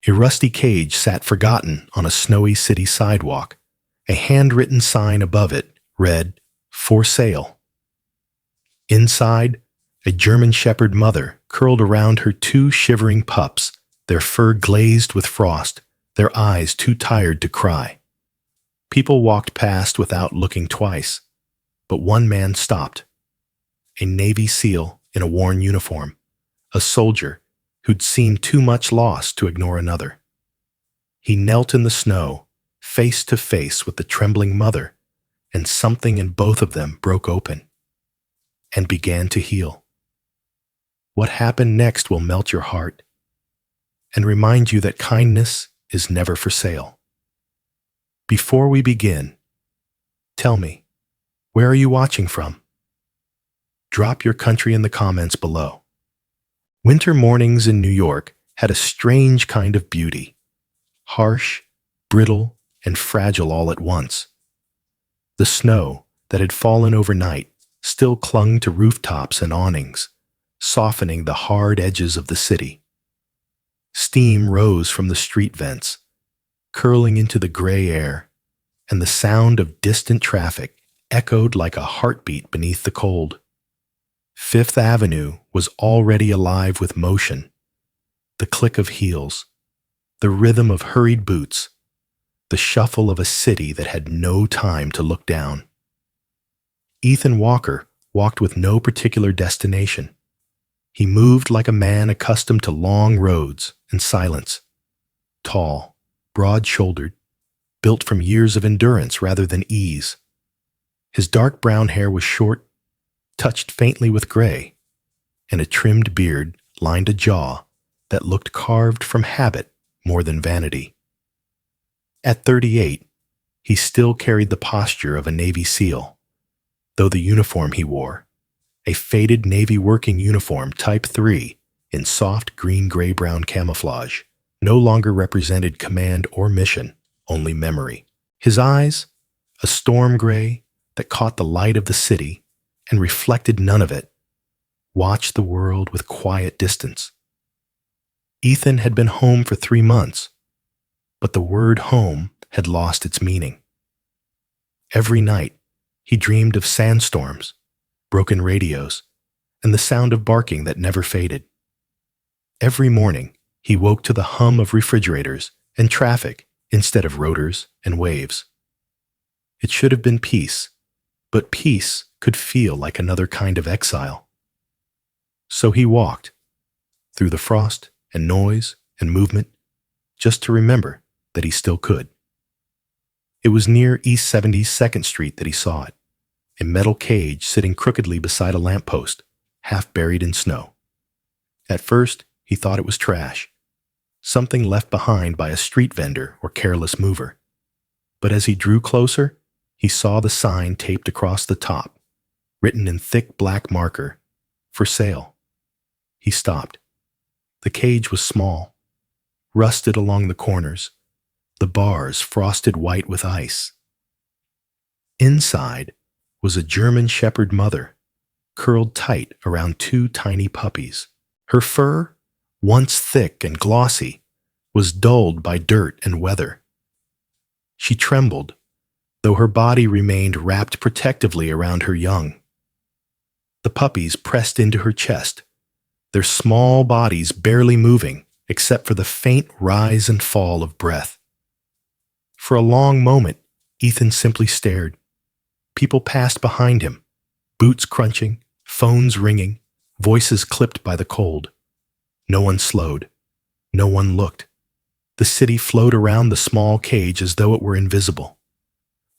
A rusty cage sat forgotten on a snowy city sidewalk. A handwritten sign above it read, "For sale." Inside, a German shepherd mother curled around her two shivering pups, their fur glazed with frost, their eyes too tired to cry. People walked past without looking twice, but one man stopped. A Navy SEAL in a worn uniform, a soldier who'd seen too much loss to ignore another. He knelt in the snow, face to face with the trembling mother, and something in both of them broke open and began to heal. What happened next will melt your heart and remind you that kindness is never for sale. Before we begin, tell me, where are you watching from? Drop your country in the comments below. Winter mornings in New York had a strange kind of beauty, harsh, brittle, and fragile all at once. The snow that had fallen overnight still clung to rooftops and awnings, softening the hard edges of the city. Steam rose from the street vents, curling into the gray air, and the sound of distant traffic echoed like a heartbeat beneath the cold. Fifth Avenue was already alive with motion, the click of heels, the rhythm of hurried boots, the shuffle of a city that had no time to look down. Ethan Walker walked with no particular destination. He moved like a man accustomed to long roads and silence, tall, broad-shouldered, built from years of endurance rather than ease. His dark brown hair was short, touched faintly with gray, and a trimmed beard lined a jaw that looked carved from habit more than vanity. At 38, he still carried the posture of a Navy SEAL, though the uniform he wore, a faded Navy working uniform Type 3 in soft green-gray-brown camouflage, no longer represented command or mission, only memory. His eyes, a storm gray that caught the light of the city and reflected none of it, watched the world with quiet distance. Ethan had been home for 3 months, but the word home had lost its meaning. Every night, he dreamed of sandstorms, broken radios, and the sound of barking that never faded. Every morning, he woke to the hum of refrigerators and traffic instead of rotors and waves. It should have been peace, but peace could feel like another kind of exile. So he walked, through the frost and noise and movement, just to remember that he still could. It was near East 72nd Street that he saw it, a metal cage sitting crookedly beside a lamppost, half buried in snow. At first, he thought it was trash, something left behind by a street vendor or careless mover. But as he drew closer, he saw the sign taped across the top, written in thick black marker, "For sale." He stopped. The cage was small, rusted along the corners, the bars frosted white with ice. Inside was a German shepherd mother, curled tight around two tiny puppies. Her fur, once thick and glossy, was dulled by dirt and weather. She trembled, though her body remained wrapped protectively around her young. The puppies pressed into her chest, their small bodies barely moving except for the faint rise and fall of breath. For a long moment, Ethan simply stared. People passed behind him, boots crunching, phones ringing, voices clipped by the cold. No one slowed. No one looked. The city flowed around the small cage as though it were invisible.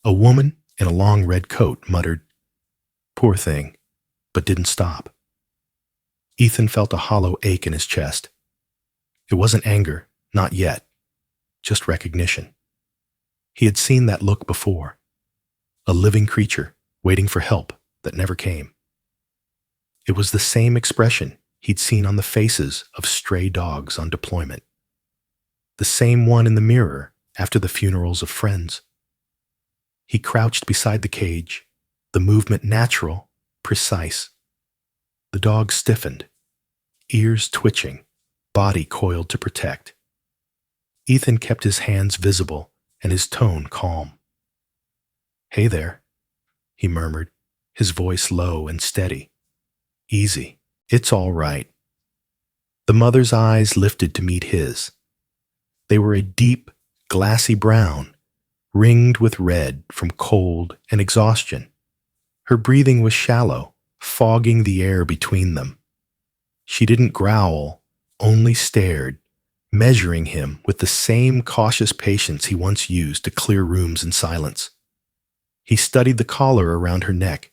A woman in a long red coat muttered, "Poor thing," but didn't stop. Ethan felt a hollow ache in his chest. It wasn't anger, not yet, just recognition. He had seen that look before. A living creature waiting for help that never came. It was the same expression he'd seen on the faces of stray dogs on deployment. The same one in the mirror after the funerals of friends. He crouched beside the cage, the movement natural, precise. The dog stiffened, ears twitching, body coiled to protect. Ethan kept his hands visible and his tone calm. "Hey there," he murmured, his voice low and steady. "Easy. It's all right." The mother's eyes lifted to meet his. They were a deep, glassy brown, ringed with red from cold and exhaustion. Her breathing was shallow, fogging the air between them. She didn't growl, only stared, measuring him with the same cautious patience he once used to clear rooms in silence. He studied the collar around her neck,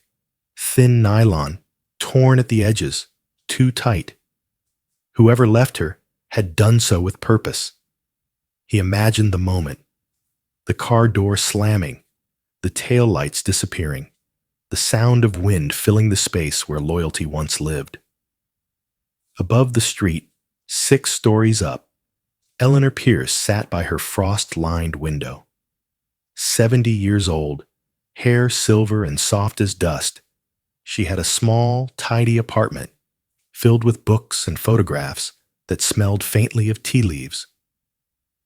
thin nylon, torn at the edges, too tight. Whoever left her had done so with purpose. He imagined the moment, the car door slamming, the taillights disappearing, the sound of wind filling the space where loyalty once lived. Above the street, 6 stories up, Eleanor Pierce sat by her frost-lined window. 70 years old, hair silver and soft as dust, she had a small, tidy apartment filled with books and photographs that smelled faintly of tea leaves.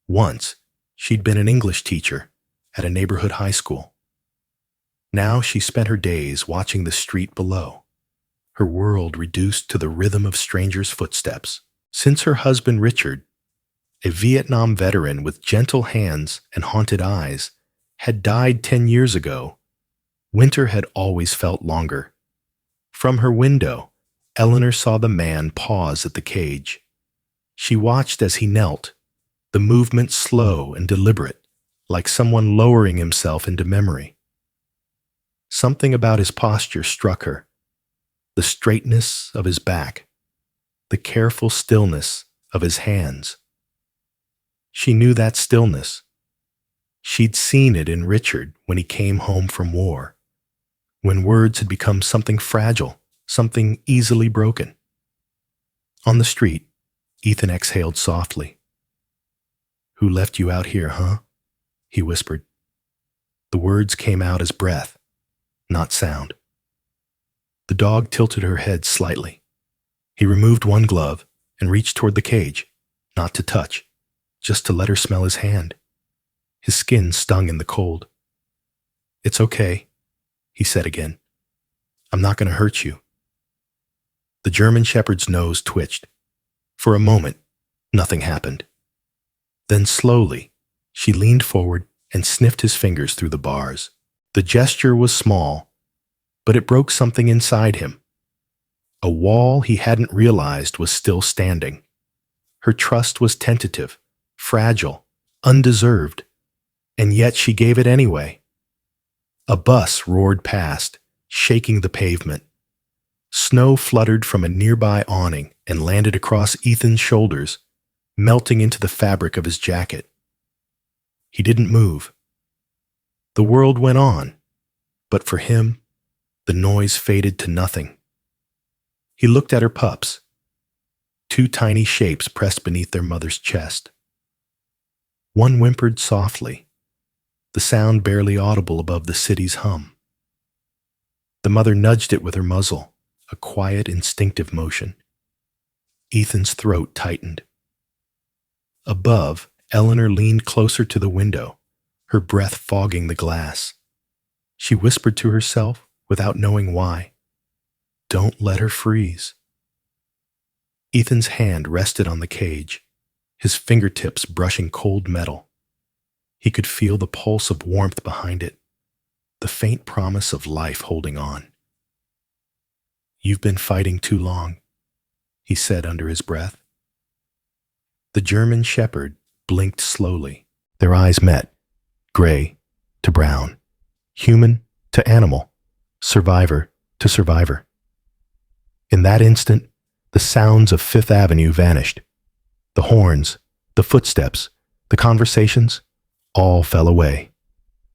Once, she'd been an English teacher at a neighborhood high school. Now she spent her days watching the street below, her world reduced to the rhythm of strangers' footsteps. Since her husband Richard, a Vietnam veteran with gentle hands and haunted eyes, had died 10 years ago, winter had always felt longer. From her window, Eleanor saw the man pause at the cage. She watched as he knelt, the movement slow and deliberate, like someone lowering himself into memory. Something about his posture struck her, the straightness of his back, the careful stillness of his hands. She knew that stillness. She'd seen it in Richard when he came home from war, when words had become something fragile, something easily broken. On the street, Ethan exhaled softly. "Who left you out here, huh?" he whispered. The words came out as breath, not sound. The dog tilted her head slightly. He removed one glove and reached toward the cage, not to touch, just to let her smell his hand. His skin stung in the cold. "It's okay," he said again. "I'm not going to hurt you." The German shepherd's nose twitched. For a moment, nothing happened. Then slowly, she leaned forward and sniffed his fingers through the bars. The gesture was small, but it broke something inside him. A wall he hadn't realized was still standing. Her trust was tentative, fragile, undeserved, and yet she gave it anyway. A bus roared past, shaking the pavement. Snow fluttered from a nearby awning and landed across Ethan's shoulders, melting into the fabric of his jacket. He didn't move. The world went on, but for him, the noise faded to nothing. He looked at her pups, 2 tiny shapes pressed beneath their mother's chest. One whimpered softly, the sound barely audible above the city's hum. The mother nudged it with her muzzle, a quiet, instinctive motion. Ethan's throat tightened. Above, Eleanor leaned closer to the window, her breath fogging the glass. She whispered to herself, without knowing why, "Don't let her freeze." Ethan's hand rested on the cage, his fingertips brushing cold metal. He could feel the pulse of warmth behind it, the faint promise of life holding on. "You've been fighting too long," he said under his breath. The German shepherd blinked slowly. Their eyes met, gray to brown, human to animal, survivor to survivor. In that instant, the sounds of Fifth Avenue vanished. The horns, the footsteps, the conversations, all fell away.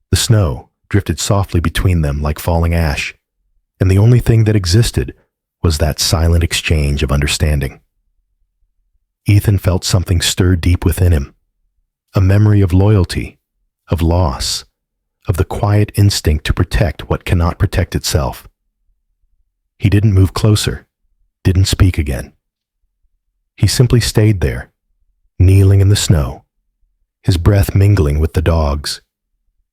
The snow drifted softly between them like falling ash, and the only thing that existed was that silent exchange of understanding. Ethan felt something stir deep within him, a memory of loyalty, of loss, of the quiet instinct to protect what cannot protect itself. He didn't move closer, didn't speak again. He simply stayed there, kneeling in the snow, his breath mingling with the dog's,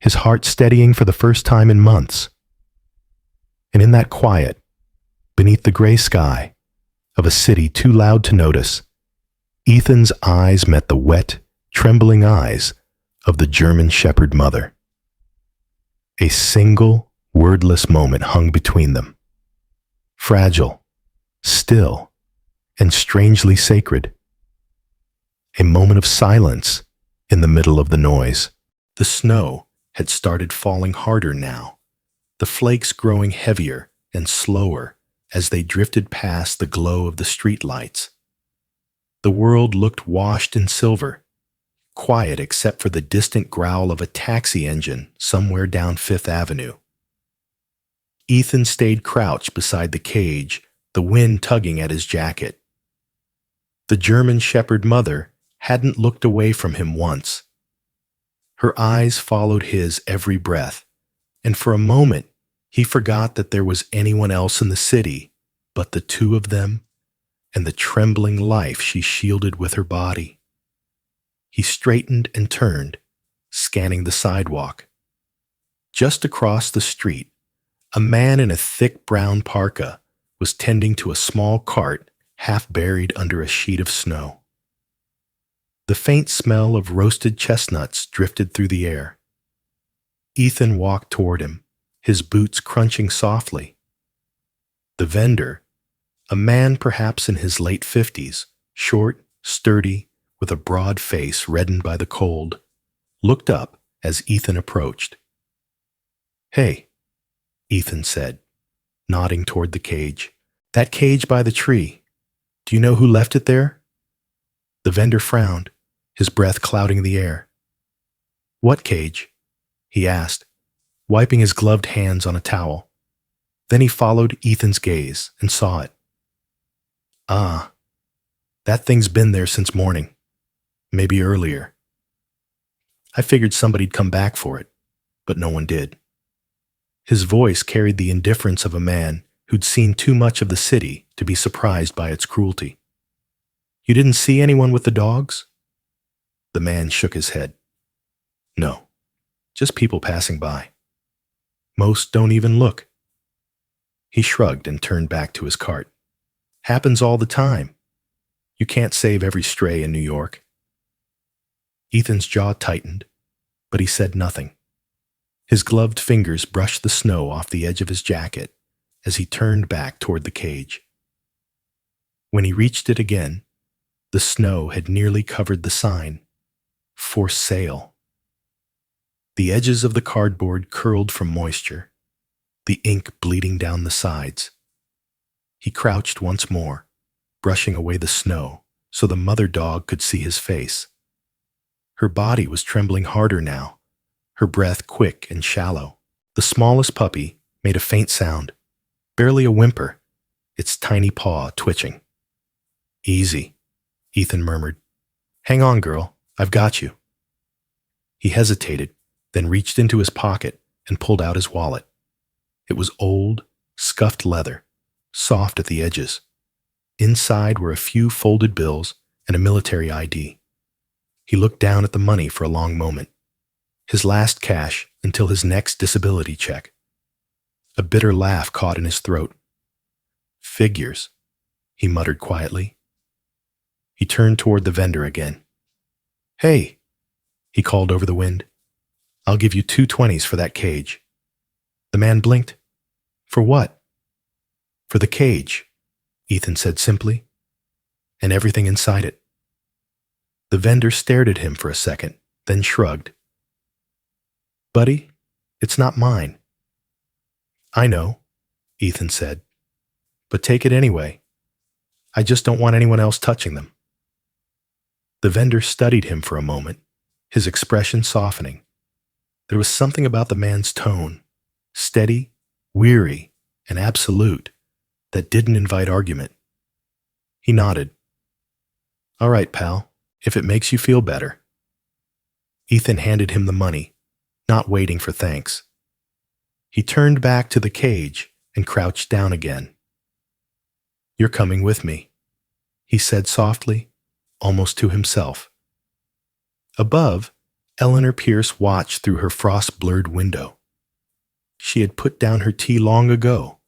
his heart steadying for the first time in months. And in that quiet, beneath the gray sky of a city too loud to notice, Ethan's eyes met the wet, trembling eyes of the German Shepherd mother. A single, wordless moment hung between them. Fragile, still, and strangely sacred. A moment of silence in the middle of the noise. The snow had started falling harder now, the flakes growing heavier and slower as they drifted past the glow of the streetlights. The world looked washed in silver, quiet except for the distant growl of a taxi engine somewhere down Fifth Avenue. Ethan stayed crouched beside the cage, the wind tugging at his jacket. The German Shepherd mother hadn't looked away from him once. Her eyes followed his every breath, and for a moment he forgot that there was anyone else in the city but the two of them and the trembling life she shielded with her body. He straightened and turned, scanning the sidewalk. Just across the street, a man in a thick brown parka was tending to a small cart half buried under a sheet of snow. The faint smell of roasted chestnuts drifted through the air. Ethan walked toward him, his boots crunching softly. The vendor, a man perhaps in his late 50s, short, sturdy, with a broad face reddened by the cold, looked up as Ethan approached. "Hey," Ethan said, nodding toward the cage. "That cage by the tree. Do you know who left it there?" The vendor frowned, his breath clouding the air. "What cage?" he asked, wiping his gloved hands on a towel. Then he followed Ethan's gaze and saw it. "Ah, that thing's been there since morning, maybe earlier. I figured somebody'd come back for it, but no one did." His voice carried the indifference of a man who'd seen too much of the city to be surprised by its cruelty. "You didn't see anyone with the dogs?" The man shook his head. "No, just people passing by. Most don't even look." He shrugged and turned back to his cart. "Happens all the time. You can't save every stray in New York." Ethan's jaw tightened, but he said nothing. His gloved fingers brushed the snow off the edge of his jacket as he turned back toward the cage. When he reached it again, the snow had nearly covered the sign, "For Sale." The edges of the cardboard curled from moisture, the ink bleeding down the sides. He crouched once more, brushing away the snow so the mother dog could see his face. Her body was trembling harder now, her breath quick and shallow. The smallest puppy made a faint sound, barely a whimper, its tiny paw twitching. "Easy," Ethan murmured. "Hang on, girl, I've got you." He hesitated, then reached into his pocket and pulled out his wallet. It was old, scuffed leather, soft at the edges. Inside were a few folded bills and a military ID. He looked down at the money for a long moment, his last cash until his next disability check. A bitter laugh caught in his throat. "Figures," he muttered quietly. He turned toward the vendor again. "Hey," he called over the wind. "I'll give you 2 20s for that cage." The man blinked. "For what?" "For the cage," Ethan said simply, "and everything inside it." The vendor stared at him for a second, then shrugged. "Buddy, it's not mine." "I know," Ethan said, "but take it anyway. I just don't want anyone else touching them." The vendor studied him for a moment, his expression softening. There was something about the man's tone, steady, weary, and absolute, that didn't invite argument. He nodded. "All right, pal, if it makes you feel better." Ethan handed him the money, not waiting for thanks. He turned back to the cage and crouched down again. "You're coming with me," he said softly, almost to himself. Above, Eleanor Pierce watched through her frost-blurred window. She had put down her tea long ago,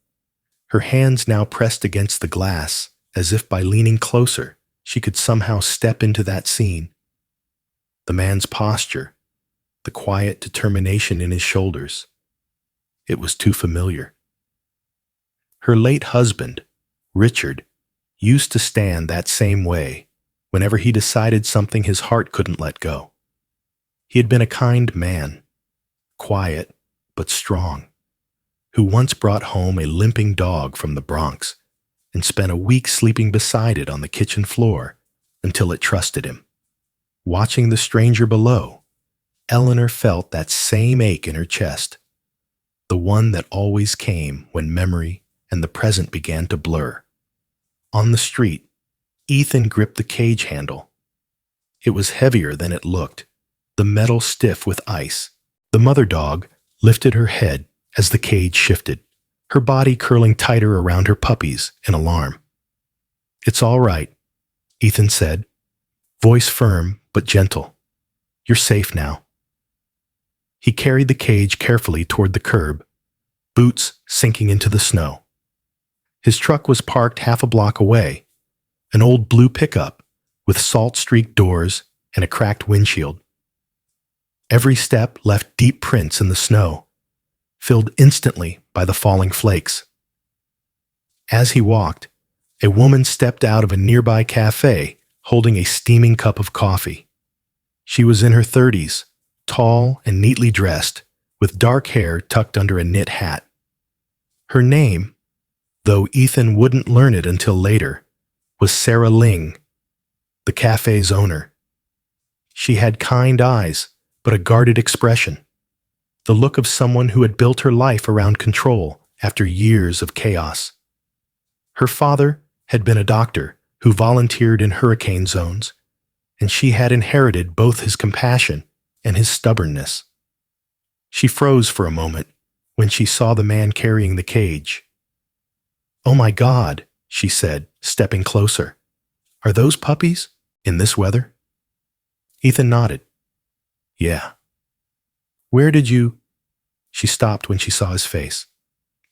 her hands now pressed against the glass, as if by leaning closer, she could somehow step into that scene. The man's posture, the quiet determination in his shoulders. It was too familiar. Her late husband, Richard, used to stand that same way whenever he decided something his heart couldn't let go. He had been a kind man, quiet but strong, who once brought home a limping dog from the Bronx and spent a week sleeping beside it on the kitchen floor until it trusted him. Watching the stranger below, Eleanor felt that same ache in her chest, the one that always came when memory and the present began to blur. On the street, Ethan gripped the cage handle. It was heavier than it looked, the metal stiff with ice. The mother dog lifted her head as the cage shifted, her body curling tighter around her puppies in alarm. "It's all right," Ethan said, voice firm but gentle. "You're safe now." He carried the cage carefully toward the curb, boots sinking into the snow. His truck was parked half a block away, an old blue pickup with salt-streaked doors and a cracked windshield. Every step left deep prints in the snow, filled instantly by the falling flakes. As he walked, a woman stepped out of a nearby cafe holding a steaming cup of coffee. She was in her 30s, tall and neatly dressed, with dark hair tucked under a knit hat. Her name, though Ethan wouldn't learn it until later, was Sarah Ling, the cafe's owner. She had kind eyes, but a guarded expression, the look of someone who had built her life around control after years of chaos. Her father had been a doctor who volunteered in hurricane zones, and she had inherited both his compassion and his stubbornness. She froze for a moment when she saw the man carrying the cage. "Oh my God," she said, stepping closer. "Are those puppies? In this weather?" Ethan nodded. "Yeah." "Where did you—" She stopped when she saw his face.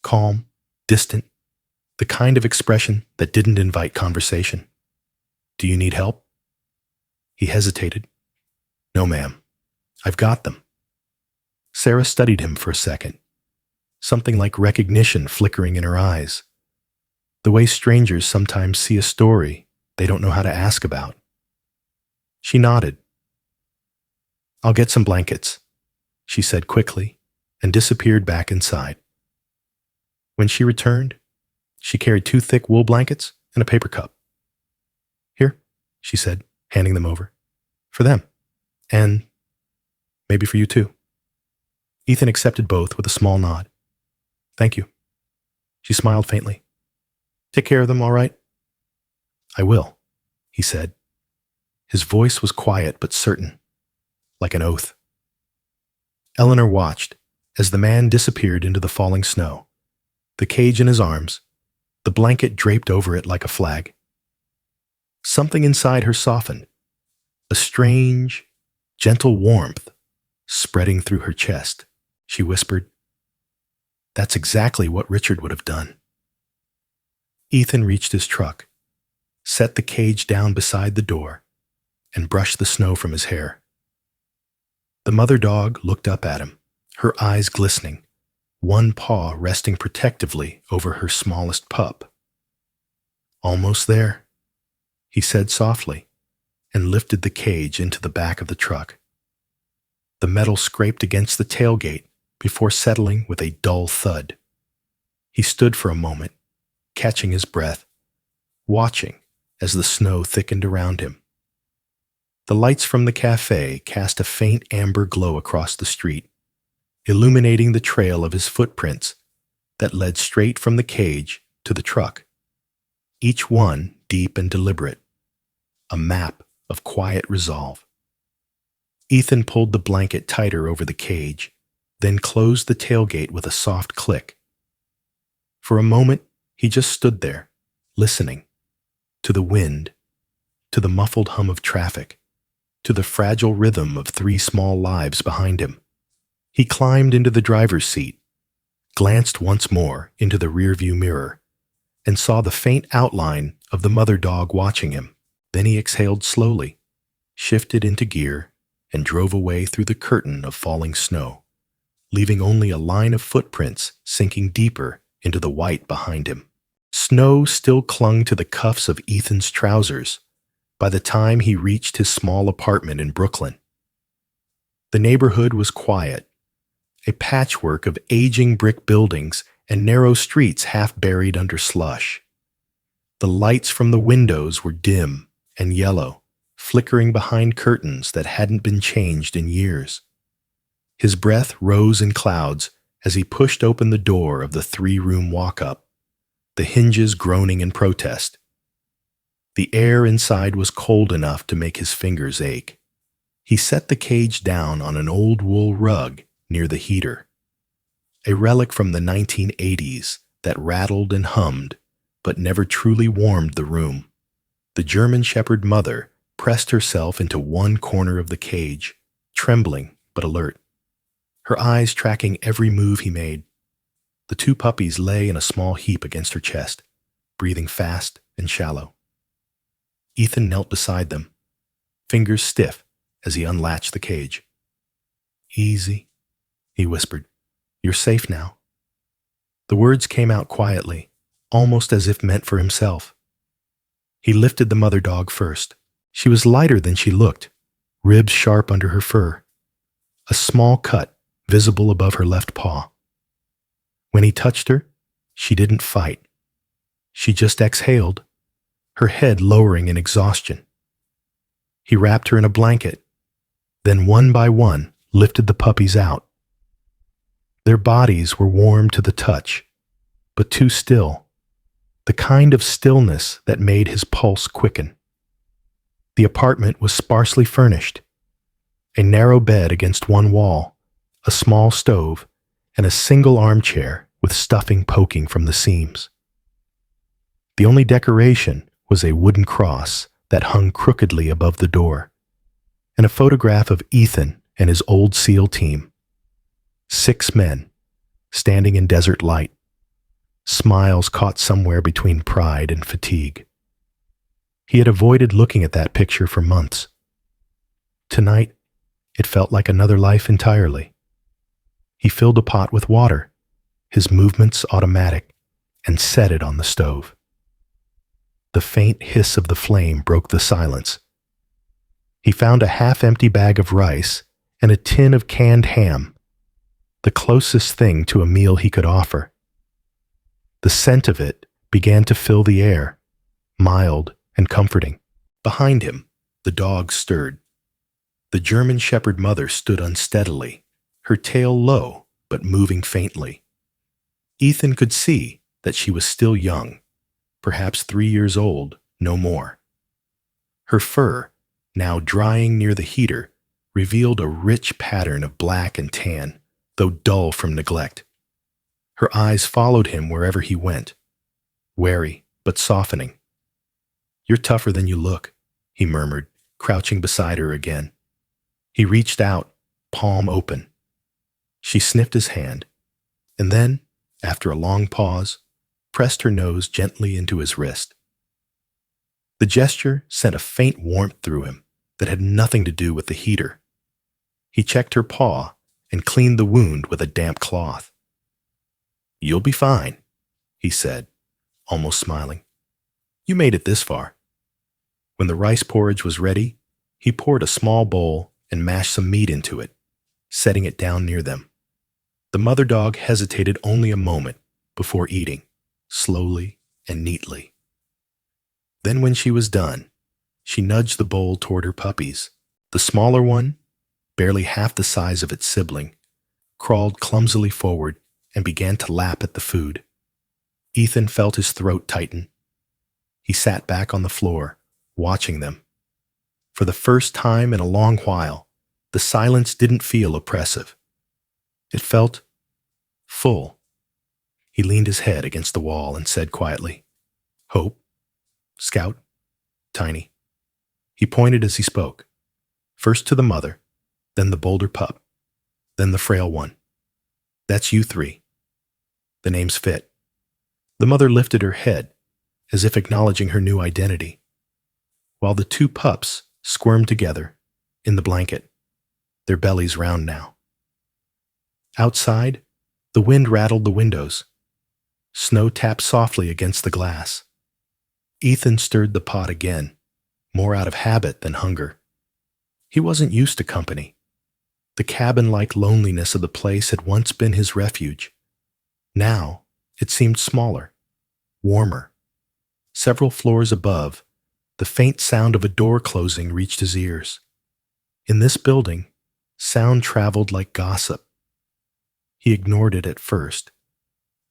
Calm, distant, the kind of expression that didn't invite conversation. "Do you need help?" He hesitated. "No, ma'am. I've got them." Sarah studied him for a second, something like recognition flickering in her eyes, the way strangers sometimes see a story they don't know how to ask about. She nodded. "I'll get some blankets," she said quickly, and disappeared back inside. When she returned, she carried 2 thick wool blankets and a paper cup. "Here," she said, handing them over. "For them. And maybe for you too." Ethan accepted both with a small nod. "Thank you." She smiled faintly. "Take care of them, all right?" "I will," he said. His voice was quiet but certain, like an oath. Eleanor watched as the man disappeared into the falling snow, the cage in his arms, the blanket draped over it like a flag. Something inside her softened, a strange, gentle warmth spreading through her chest. She whispered, "That's exactly what Richard would have done." Ethan reached his truck, set the cage down beside the door, and brushed the snow from his hair. The mother dog looked up at him, her eyes glistening, one paw resting protectively over her smallest pup. "Almost there," he said softly, and lifted the cage into the back of the truck. The metal scraped against the tailgate before settling with a dull thud. He stood for a moment, catching his breath, watching as the snow thickened around him. The lights from the cafe cast a faint amber glow across the street, illuminating the trail of his footprints that led straight from the cage to the truck, each one deep and deliberate, a map of quiet resolve. Ethan pulled the blanket tighter over the cage, then closed the tailgate with a soft click. For a moment, he just stood there, listening, to the wind, to the muffled hum of traffic, to the fragile rhythm of 3 small lives behind him. He climbed into the driver's seat, glanced once more into the rearview mirror, and saw the faint outline of the mother dog watching him. Then he exhaled slowly, shifted into gear, and drove away through the curtain of falling snow, leaving only a line of footprints sinking deeper into the white behind him. Snow still clung to the cuffs of Ethan's trousers by the time he reached his small apartment in Brooklyn. The neighborhood was quiet, a patchwork of aging brick buildings and narrow streets half buried under slush. The lights from the windows were dim and yellow, flickering behind curtains that hadn't been changed in years. His breath rose in clouds as he pushed open the door of the 3-room walk-up, the hinges groaning in protest. The air inside was cold enough to make his fingers ache. He set the cage down on an old wool rug near the heater, a relic from the 1980s that rattled and hummed but never truly warmed the room. The German Shepherd mother pressed herself into one corner of the cage, trembling but alert, her eyes tracking every move he made. The 2 puppies lay in a small heap against her chest, breathing fast and shallow. Ethan knelt beside them, fingers stiff as he unlatched the cage. "Easy," he whispered. "You're safe now." The words came out quietly, almost as if meant for himself. He lifted the mother dog first. She was lighter than she looked, ribs sharp under her fur, a small cut visible above her left paw. When he touched her, she didn't fight. She just exhaled, her head lowering in exhaustion. He wrapped her in a blanket, then one by one lifted the puppies out. Their bodies were warm to the touch, but too still, the kind of stillness that made his pulse quicken. The apartment was sparsely furnished, a narrow bed against one wall, a small stove, and a single armchair with stuffing poking from the seams. The only decoration was a wooden cross that hung crookedly above the door, and a photograph of Ethan and his old SEAL team. 6 men, standing in desert light, smiles caught somewhere between pride and fatigue. He had avoided looking at that picture for months. Tonight, it felt like another life entirely. He filled a pot with water, his movements automatic, and set it on the stove. The faint hiss of the flame broke the silence. He found a half-empty bag of rice and a tin of canned ham, the closest thing to a meal he could offer. The scent of it began to fill the air, mild and comforting. Behind him, the dog stirred. The German Shepherd mother stood unsteadily, her tail low but moving faintly. Ethan could see that she was still young, perhaps 3 years old, no more. Her fur, now drying near the heater, revealed a rich pattern of black and tan, though dull from neglect. Her eyes followed him wherever he went, wary but softening. "You're tougher than you look," he murmured, crouching beside her again. He reached out, palm open. She sniffed his hand, and then, after a long pause, pressed her nose gently into his wrist. The gesture sent a faint warmth through him that had nothing to do with the heater. He checked her paw and cleaned the wound with a damp cloth. "You'll be fine," he said, almost smiling. "You made it this far." When the rice porridge was ready, he poured a small bowl and mashed some meat into it, setting it down near them. The mother dog hesitated only a moment before eating, slowly and neatly. Then when she was done, she nudged the bowl toward her puppies. The smaller one, barely half the size of its sibling, crawled clumsily forward and began to lap at the food. Ethan felt his throat tighten. He sat back on the floor, watching them. For the first time in a long while, the silence didn't feel oppressive. It felt full. He leaned his head against the wall and said quietly, "Hope, Scout, Tiny." He pointed as he spoke. First to the mother, then the bolder pup, then the frail one. That's you three. The names fit. The mother lifted her head, as if acknowledging her new identity, while the two pups squirmed together in the blanket, their bellies round now. Outside, the wind rattled the windows. Snow tapped softly against the glass. Ethan stirred the pot again, more out of habit than hunger. He wasn't used to company. The cabin-like loneliness of the place had once been his refuge. Now, it seemed smaller, warmer. Several floors above, the faint sound of a door closing reached his ears. In this building, sound traveled like gossip. He ignored it at first,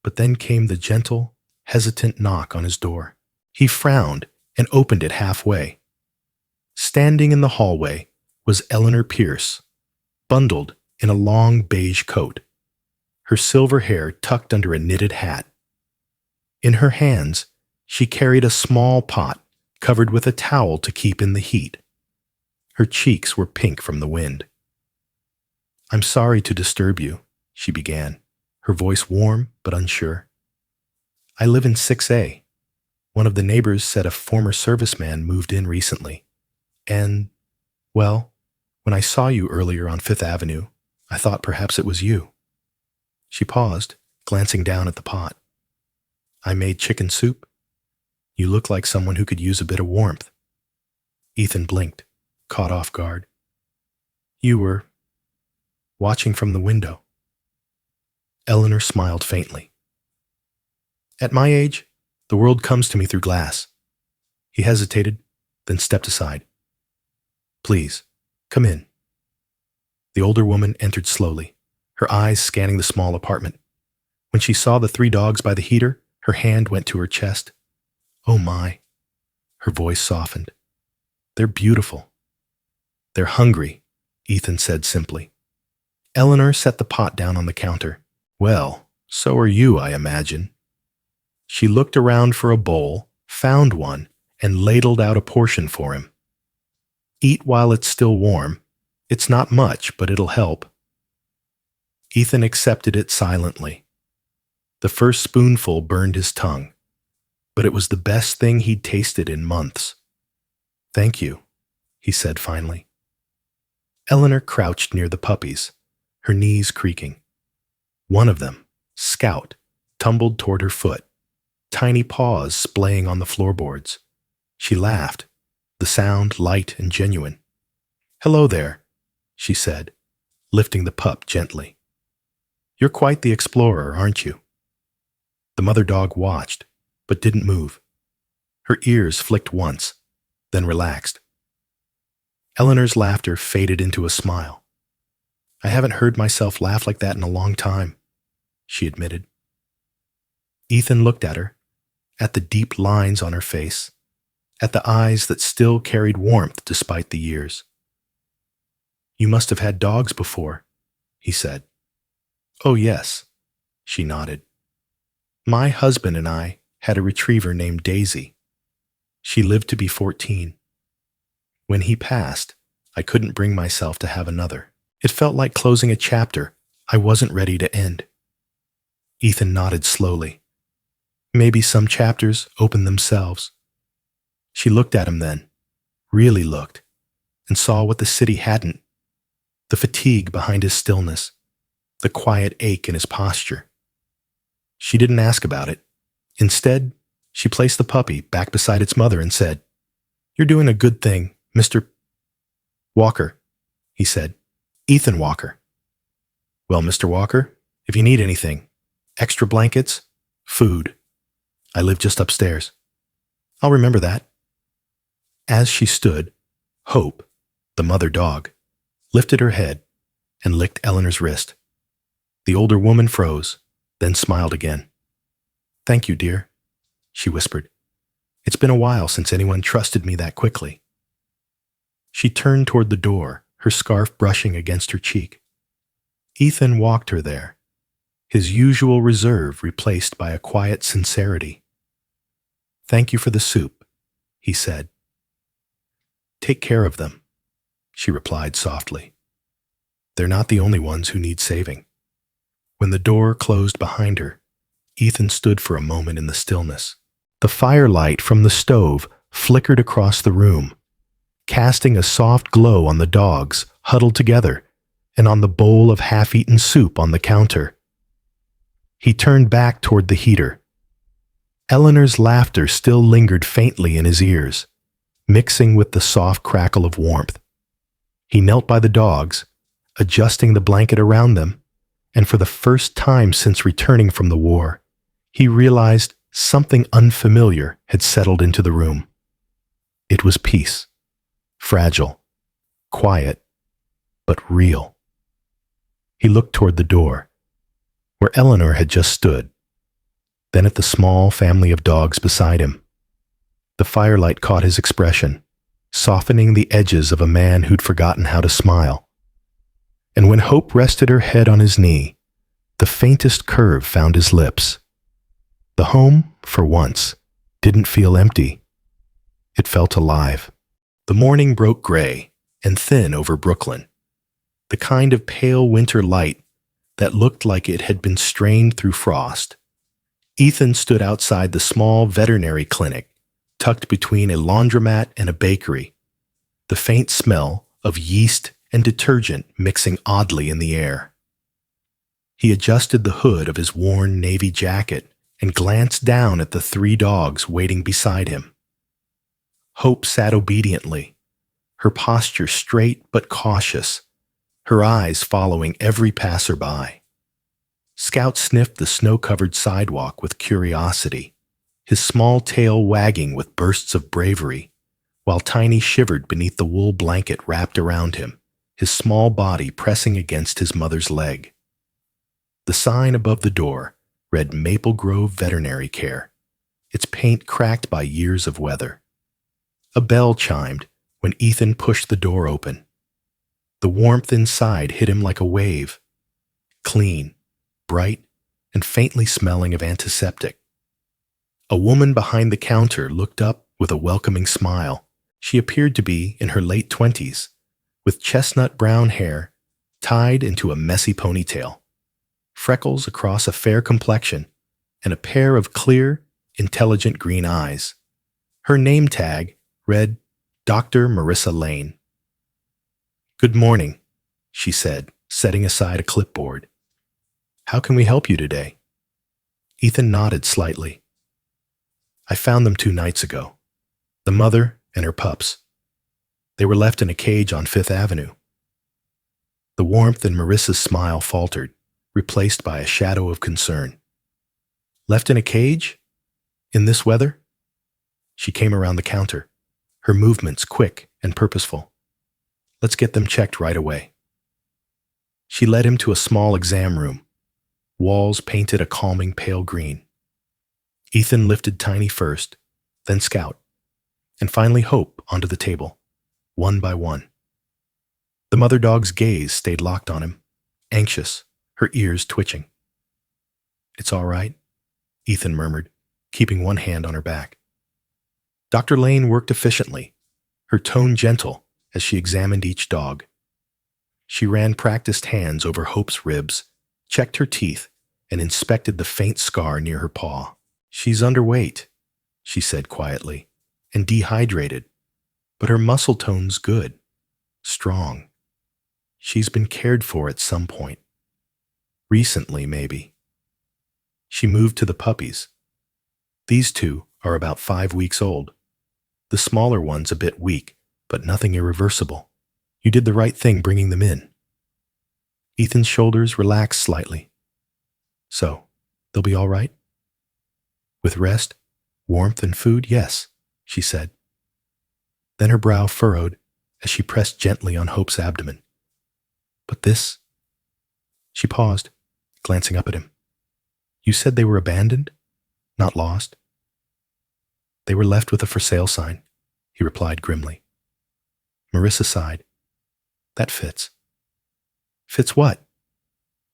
but then came the gentle, hesitant knock on his door. He frowned and opened it halfway. Standing in the hallway was Eleanor Pierce, bundled in a long beige coat, her silver hair tucked under a knitted hat. In her hands, she carried a small pot covered with a towel to keep in the heat. Her cheeks were pink from the wind. "I'm sorry to disturb you," she began, her voice warm but unsure. "I live in 6A. One of the neighbors said a former serviceman moved in recently. And, well, when I saw you earlier on Fifth Avenue, I thought perhaps it was you." She paused, glancing down at the pot. "I made chicken soup. You look like someone who could use a bit of warmth." Ethan blinked, caught off guard. "You were watching from the window." Eleanor smiled faintly. "At my age, the world comes to me through glass." He hesitated, then stepped aside. "Please, come in." The older woman entered slowly, her eyes scanning the small apartment. When she saw the three dogs by the heater, her hand went to her chest. "Oh my." Her voice softened. "They're beautiful." "They're hungry," Ethan said simply. Eleanor set the pot down on the counter. "Well, so are you, I imagine." She looked around for a bowl, found one, and ladled out a portion for him. "Eat while it's still warm. It's not much, but it'll help." Ethan accepted it silently. The first spoonful burned his tongue, but it was the best thing he'd tasted in months. "Thank you," he said finally. Eleanor crouched near the puppies, her knees creaking. One of them, Scout, tumbled toward her foot, tiny paws splaying on the floorboards. She laughed, the sound light and genuine. "Hello there," she said, lifting the pup gently. "You're quite the explorer, aren't you?" The mother dog watched, but didn't move. Her ears flicked once, then relaxed. Eleanor's laughter faded into a smile. "I haven't heard myself laugh like that in a long time," she admitted. Ethan looked at her, at the deep lines on her face, at the eyes that still carried warmth despite the years. "You must have had dogs before," he said. "Oh yes," she nodded. "My husband and I had a retriever named Daisy. She lived to be 14. When he passed, I couldn't bring myself to have another. It felt like closing a chapter I wasn't ready to end." Ethan nodded slowly. "Maybe some chapters open themselves." She looked at him then, really looked, and saw what the city hadn't: the fatigue behind his stillness, the quiet ache in his posture. She didn't ask about it. Instead, she placed the puppy back beside its mother and said, "You're doing a good thing, Mr. Walker," he said. "Ethan Walker." "Well, Mr. Walker, if you need anything, extra blankets, food, I live just upstairs." "I'll remember that." As she stood, Hope, the mother dog, lifted her head and licked Eleanor's wrist. The older woman froze, then smiled again. "Thank you, dear," she whispered. "It's been a while since anyone trusted me that quickly." She turned toward the door, her scarf brushing against her cheek. Ethan walked her there, his usual reserve replaced by a quiet sincerity. "Thank you for the soup," he said. "Take care of them." she replied softly. "They're not the only ones who need saving." When the door closed behind her, Ethan stood for a moment in the stillness. The firelight from the stove flickered across the room, casting a soft glow on the dogs huddled together and on the bowl of half-eaten soup on the counter. He turned back toward the heater. Eleanor's laughter still lingered faintly in his ears, mixing with the soft crackle of warmth. He knelt by the dogs, adjusting the blanket around them, and for the first time since returning from the war, he realized something unfamiliar had settled into the room. It was peace. Fragile, quiet, but real. He looked toward the door, where Eleanor had just stood, then at the small family of dogs beside him. The firelight caught his expression, softening the edges of a man who'd forgotten how to smile. And when Hope rested her head on his knee, the faintest curve found his lips. The home, for once, didn't feel empty. It felt alive. The morning broke gray and thin over Brooklyn, the kind of pale winter light that looked like it had been strained through frost. Ethan stood outside the small veterinary clinic, tucked between a laundromat and a bakery, the faint smell of yeast and detergent mixing oddly in the air. He adjusted the hood of his worn navy jacket and glanced down at the 3 dogs waiting beside him. Hope sat obediently, her posture straight but cautious, her eyes following every passerby. Scout sniffed the snow-covered sidewalk with curiosity, his small tail wagging with bursts of bravery, while Tiny shivered beneath the wool blanket wrapped around him, his small body pressing against his mother's leg. The sign above the door read Maple Grove Veterinary Care, its paint cracked by years of weather. A bell chimed when Ethan pushed the door open. The warmth inside hit him like a wave, clean, bright, and faintly smelling of antiseptic. A woman behind the counter looked up with a welcoming smile. She appeared to be in her late 20s, with chestnut brown hair tied into a messy ponytail, freckles across a fair complexion, and a pair of clear, intelligent green eyes. Her name tag read Dr. Marissa Lane. "Good morning," she said, setting aside a clipboard. "How can we help you today?" Ethan nodded slightly. "I found them 2 nights ago, the mother and her pups. They were left in a cage on 5th Avenue. The warmth in Marissa's smile faltered, replaced by a shadow of concern. "Left in a cage? In this weather?" She came around the counter, her movements quick and purposeful. "Let's get them checked right away." She led him to a small exam room, walls painted a calming pale green. Ethan lifted Tiny first, then Scout, and finally Hope onto the table, one by one. The mother dog's gaze stayed locked on him, anxious, her ears twitching. "It's all right," Ethan murmured, keeping one hand on her back. Dr. Lane worked efficiently, her tone gentle as she examined each dog. She ran practiced hands over Hope's ribs, checked her teeth, and inspected the faint scar near her paw. "She's underweight," she said quietly, "and dehydrated, but her muscle tone's good, strong. She's been cared for at some point. Recently, maybe." She moved to the puppies. These 2 are about 5 weeks old. The smaller one's a bit weak, but nothing irreversible. You did the right thing bringing them in. Ethan's shoulders relaxed slightly. "So, they'll be all right?" "With rest, warmth, and food, yes," she said. Then her brow furrowed as she pressed gently on Hope's abdomen. "But this?" She paused, glancing up at him. "You said they were abandoned? Not lost?" "They were left with a for sale sign," he replied grimly. Marissa sighed. "That fits." "Fits what?"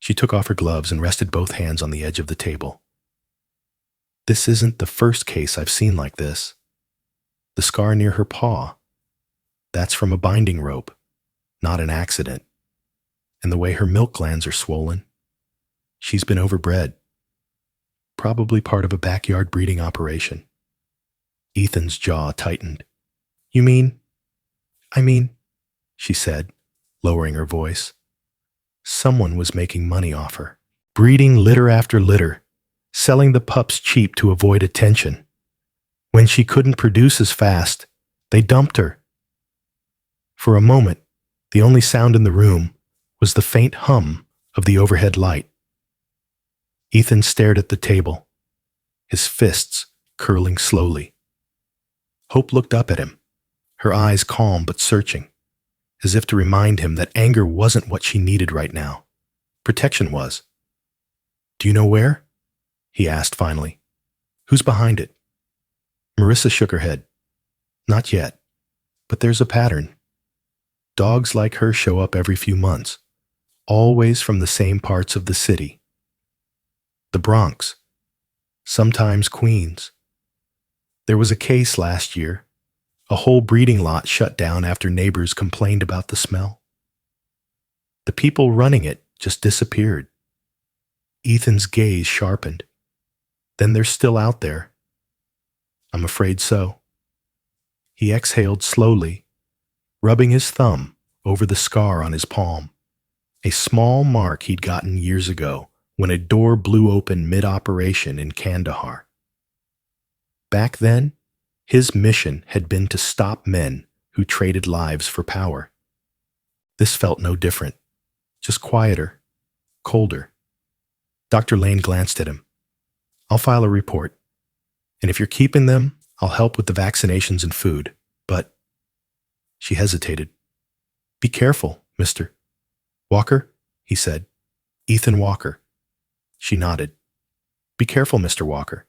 She took off her gloves and rested both hands on the edge of the table. "This isn't the first case I've seen like this. The scar near her paw, that's from a binding rope. not an accident. And the way her milk glands are swollen, she's been overbred. Probably part of a backyard breeding operation. Ethan's jaw tightened. I mean, she said, lowering her voice. Someone was making money off her, breeding litter after litter, selling the pups cheap to avoid attention. When she couldn't produce as fast, they dumped her. For a moment, the only sound in the room was the faint hum of the overhead light. Ethan stared at the table, his fists curling slowly. Hope looked up at him, her eyes calm but searching, as if to remind him that anger wasn't what she needed right now. Protection was. "Do you know where?" he asked finally. "Who's behind it?" Marissa shook her head. "Not yet, but there's a pattern. Dogs like her show up every few months, always from the same parts of the city. The Bronx, sometimes Queens. There was a case last year. A whole breeding lot shut down after neighbors complained about the smell. The people running it just disappeared." Ethan's gaze sharpened. "Then they're still out there." "I'm afraid so." He exhaled slowly, rubbing his thumb over the scar on his palm, a small mark he'd gotten years ago when a door blew open mid-operation in Kandahar. Back then, his mission had been to stop men who traded lives for power. This felt no different, just quieter, colder. Dr. Lane glanced at him. "I'll file a report. And if you're keeping them, I'll help with the vaccinations and food. But," she hesitated, "be careful, Mr. Walker," he said. "Ethan Walker." She nodded. "Be careful, Mr. Walker.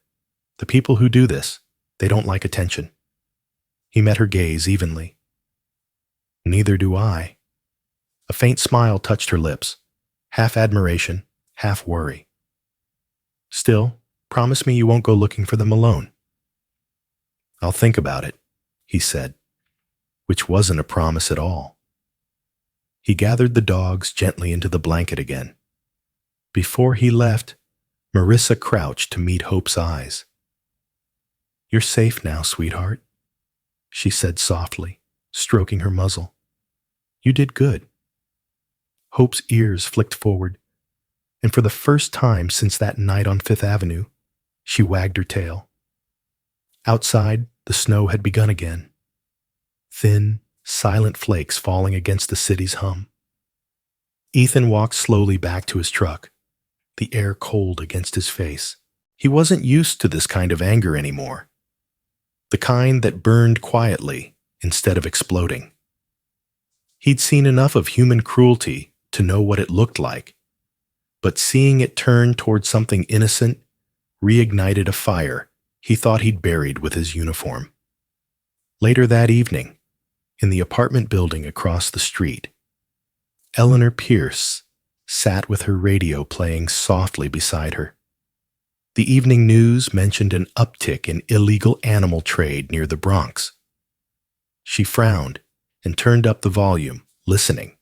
The people who do this, they don't like attention." He met her gaze evenly. "Neither do I." A faint smile touched her lips, half admiration, half worry. "Still, promise me you won't go looking for them alone." "I'll think about it," he said, which wasn't a promise at all. He gathered the dogs gently into the blanket again. Before he left, Marissa crouched to meet Hope's eyes. "You're safe now, sweetheart," she said softly, stroking her muzzle. "You did good." Hope's ears flicked forward, and for the first time since that night on Fifth Avenue, she wagged her tail. Outside, the snow had begun again. Thin, silent flakes falling against the city's hum. Ethan walked slowly back to his truck, the air cold against his face. He wasn't used to this kind of anger anymore. The kind that burned quietly instead of exploding. He'd seen enough of human cruelty to know what it looked like, but seeing it turn toward something innocent reignited a fire he thought he'd buried with his uniform. Later that evening, in the apartment building across the street, Eleanor Pierce sat with her radio playing softly beside her. The evening news mentioned an uptick in illegal animal trade near the Bronx. She frowned and turned up the volume, listening.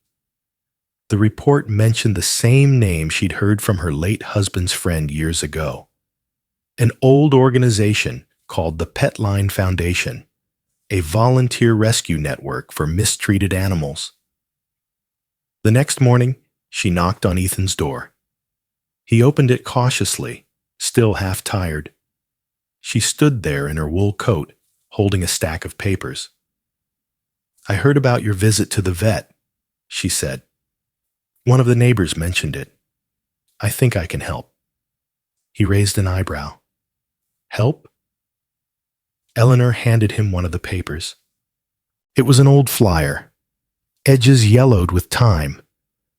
The report mentioned the same name she'd heard from her late husband's friend years ago. An old organization called the Petline Foundation, a volunteer rescue network for mistreated animals. The next morning, she knocked on Ethan's door. He opened it cautiously, still half tired. She stood there in her wool coat, holding a stack of papers. "I heard about your visit to the vet," she said. "One of the neighbors mentioned it. I think I can help." He raised an eyebrow. "Help?" Eleanor handed him one of the papers. It was an old flyer, edges yellowed with time,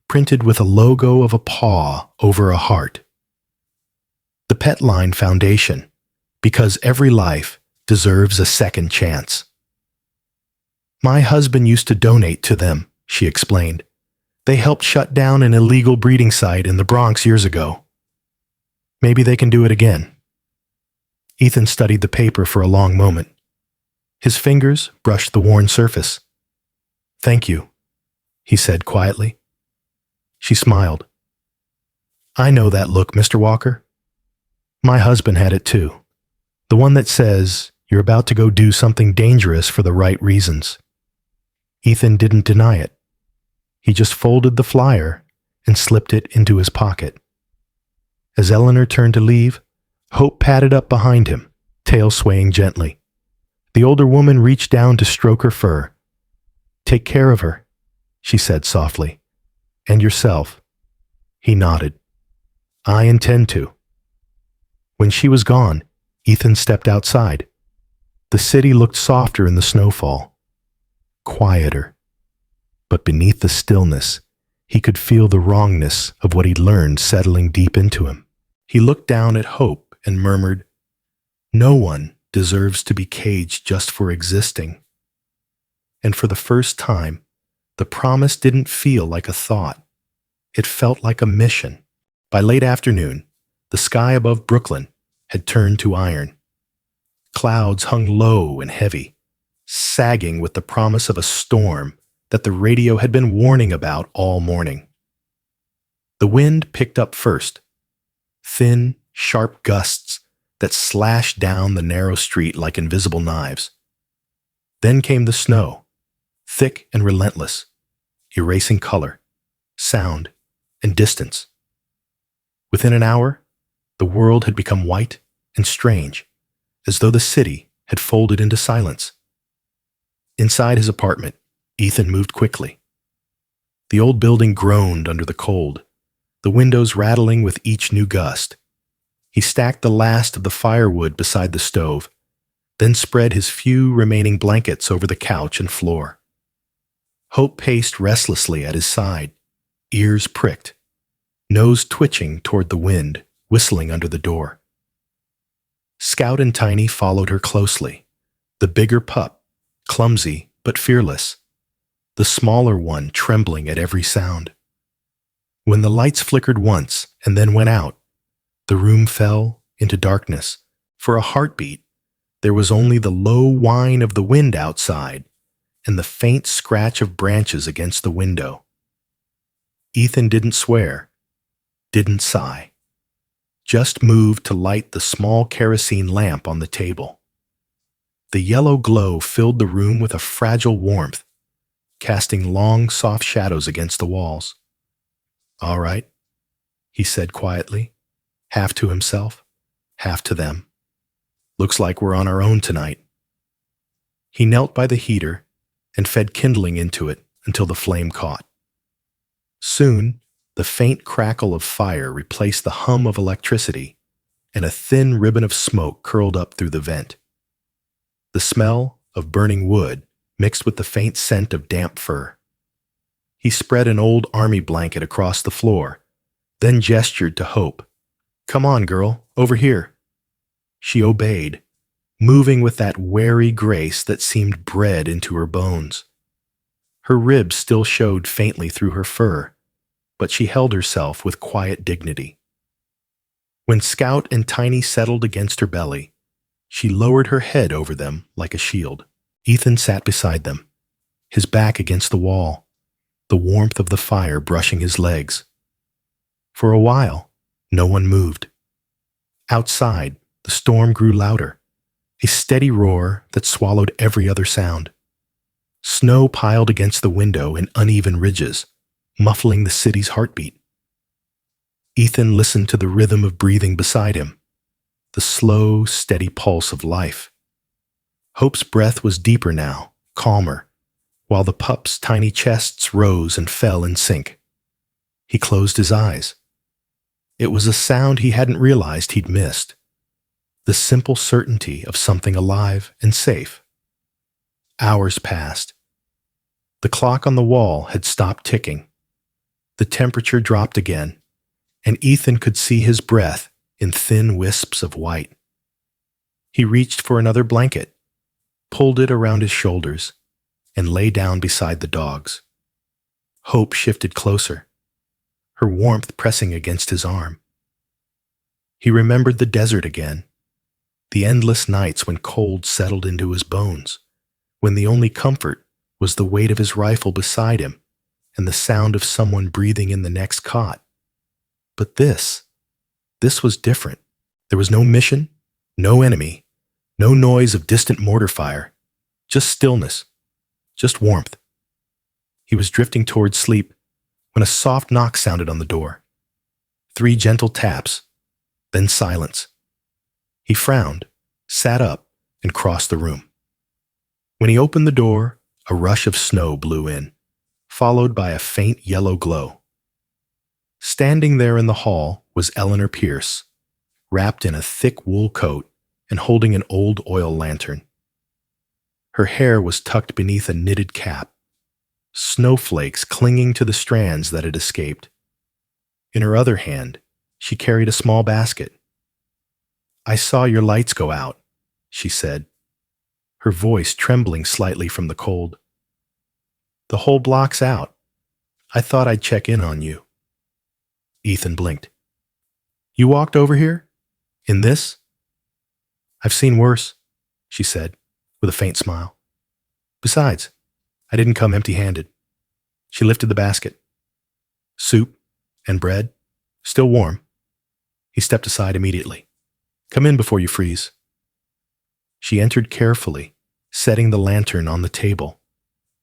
printed with a logo of a paw over a heart. The Petline Foundation, because every life deserves a second chance. "My husband used to donate to them," she explained. "They helped shut down an illegal breeding site in the Bronx years ago. Maybe they can do it again." Ethan studied the paper for a long moment. His fingers brushed the worn surface. "Thank you." he said quietly. She smiled. I know that look, Mr. Walker. My husband had it too. The one that says you're about to go do something dangerous for the right reasons. Ethan didn't deny it. He just folded the flyer and slipped it into his pocket. As Eleanor turned to leave, Hope padded up behind him, tail swaying gently. The older woman reached down to stroke her fur. Take care of her, she said softly. And yourself. He nodded. I intend to. When she was gone, Ethan stepped outside. The city looked softer in the snowfall, quieter. But beneath the stillness, he could feel the wrongness of what he'd learned settling deep into him. He looked down at Hope and murmured, No one deserves to be caged just for existing. And for the first time, the promise didn't feel like a thought. It felt like a mission. By late afternoon, the sky above Brooklyn had turned to iron. Clouds hung low and heavy, sagging with the promise of a storm that the radio had been warning about all morning. The wind picked up first, thin, sharp gusts that slashed down the narrow street like invisible knives. Then came the snow, thick and relentless, erasing color, sound, and distance. Within an hour, the world had become white and strange, as though the city had folded into silence. Inside his apartment, Ethan moved quickly. The old building groaned under the cold, the windows rattling with each new gust. He stacked the last of the firewood beside the stove, then spread his few remaining blankets over the couch and floor. Hope paced restlessly at his side, ears pricked, nose twitching toward the wind, whistling under the door. Scout and Tiny followed her closely, the bigger pup, clumsy but fearless, the smaller one trembling at every sound. When the lights flickered once and then went out, the room fell into darkness. For a heartbeat, there was only the low whine of the wind outside and the faint scratch of branches against the window. Ethan didn't swear, didn't sigh, just moved to light the small kerosene lamp on the table. The yellow glow filled the room with a fragile warmth, casting long, soft shadows against the walls. All right, he said quietly, half to himself, half to them. Looks like we're on our own tonight. He knelt by the heater and fed kindling into it until the flame caught. Soon, the faint crackle of fire replaced the hum of electricity, and a thin ribbon of smoke curled up through the vent. The smell of burning wood mixed with the faint scent of damp fur. He spread an old army blanket across the floor, then gestured to Hope. Come on, girl, over here. She obeyed, moving with that wary grace that seemed bred into her bones. Her ribs still showed faintly through her fur, but she held herself with quiet dignity. When Scout and Tiny settled against her belly, she lowered her head over them like a shield. Ethan sat beside them, his back against the wall, the warmth of the fire brushing his legs. For a while, no one moved. Outside, the storm grew louder, a steady roar that swallowed every other sound. Snow piled against the window in uneven ridges, muffling the city's heartbeat. Ethan listened to the rhythm of breathing beside him, the slow, steady pulse of life. Hope's breath was deeper now, calmer, while the pup's tiny chests rose and fell in sync. He closed his eyes. It was a sound he hadn't realized he'd missed, the simple certainty of something alive and safe. Hours passed. The clock on the wall had stopped ticking. The temperature dropped again, and Ethan could see his breath in thin wisps of white. He reached for another blanket, pulled it around his shoulders, and lay down beside the dogs. Hope shifted closer, her warmth pressing against his arm. He remembered the desert again, the endless nights when cold settled into his bones, when the only comfort was the weight of his rifle beside him and the sound of someone breathing in the next cot. But this was different. There was no mission, no enemy, no noise of distant mortar fire, just stillness, just warmth. He was drifting towards sleep when a soft knock sounded on the door. 3 gentle taps, then silence. He frowned, sat up, and crossed the room. When he opened the door, a rush of snow blew in, followed by a faint yellow glow. Standing there in the hall was Eleanor Pierce, wrapped in a thick wool coat and holding an old oil lantern. Her hair was tucked beneath a knitted cap, snowflakes clinging to the strands that had escaped. In her other hand, she carried a small basket. "I saw your lights go out," she said, her voice trembling slightly from the cold. "The whole block's out. I thought I'd check in on you." Ethan blinked. "You walked over here? In this?" "I've seen worse," she said, with a faint smile. "Besides, I didn't come empty-handed." She lifted the basket. "Soup and bread, still warm." He stepped aside immediately. "Come in before you freeze." She entered carefully, setting the lantern on the table.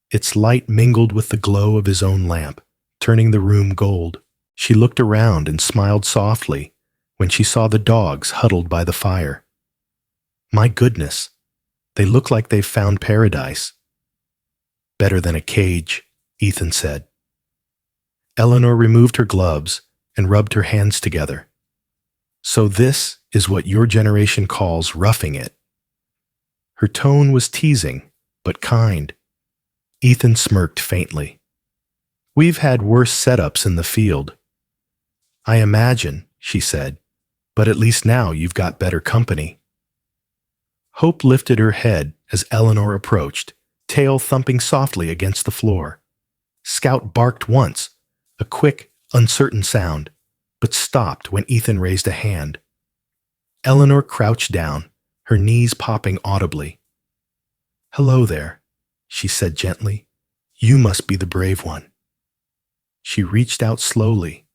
Its light mingled with the glow of his own lamp, turning the room gold. She looked around and smiled softly when she saw the dogs huddled by the fire. My goodness, they look like they've found paradise. "Better than a cage," Ethan said. Eleanor removed her gloves and rubbed her hands together. "So this is what your generation calls roughing it." Her tone was teasing, but kind. Ethan smirked faintly. "We've had worse setups in the field." "I imagine," she said, "but at least now you've got better company." Hope lifted her head as Eleanor approached, tail thumping softly against the floor. Scout barked once, a quick, uncertain sound, but stopped when Ethan raised a hand. Eleanor crouched down, her knees popping audibly. "Hello there," she said gently. "You must be the brave one." She reached out slowly,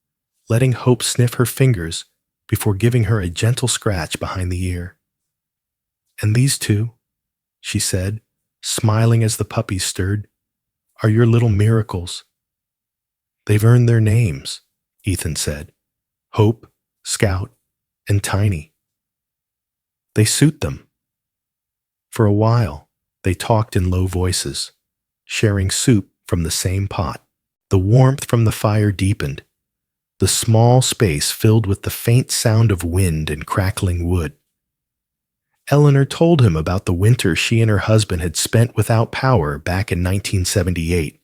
letting Hope sniff her fingers before giving her a gentle scratch behind the ear. "And these two," she said, smiling as the puppies stirred, "are your little miracles." "They've earned their names," Ethan said. "Hope, Scout, and Tiny. They suit them." For a while, they talked in low voices, sharing soup from the same pot. The warmth from the fire deepened, the small space filled with the faint sound of wind and crackling wood. Eleanor told him about the winter she and her husband had spent without power back in 1978,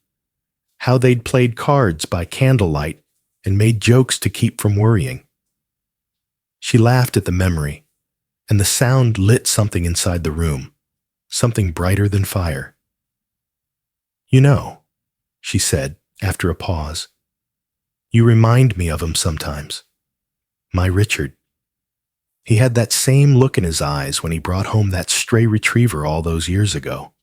how they'd played cards by candlelight and made jokes to keep from worrying. She laughed at the memory, and the sound lit something inside the room, something brighter than fire. "You know," she said after a pause, "you remind me of him sometimes. My Richard. He had that same look in his eyes when he brought home that stray retriever all those years ago.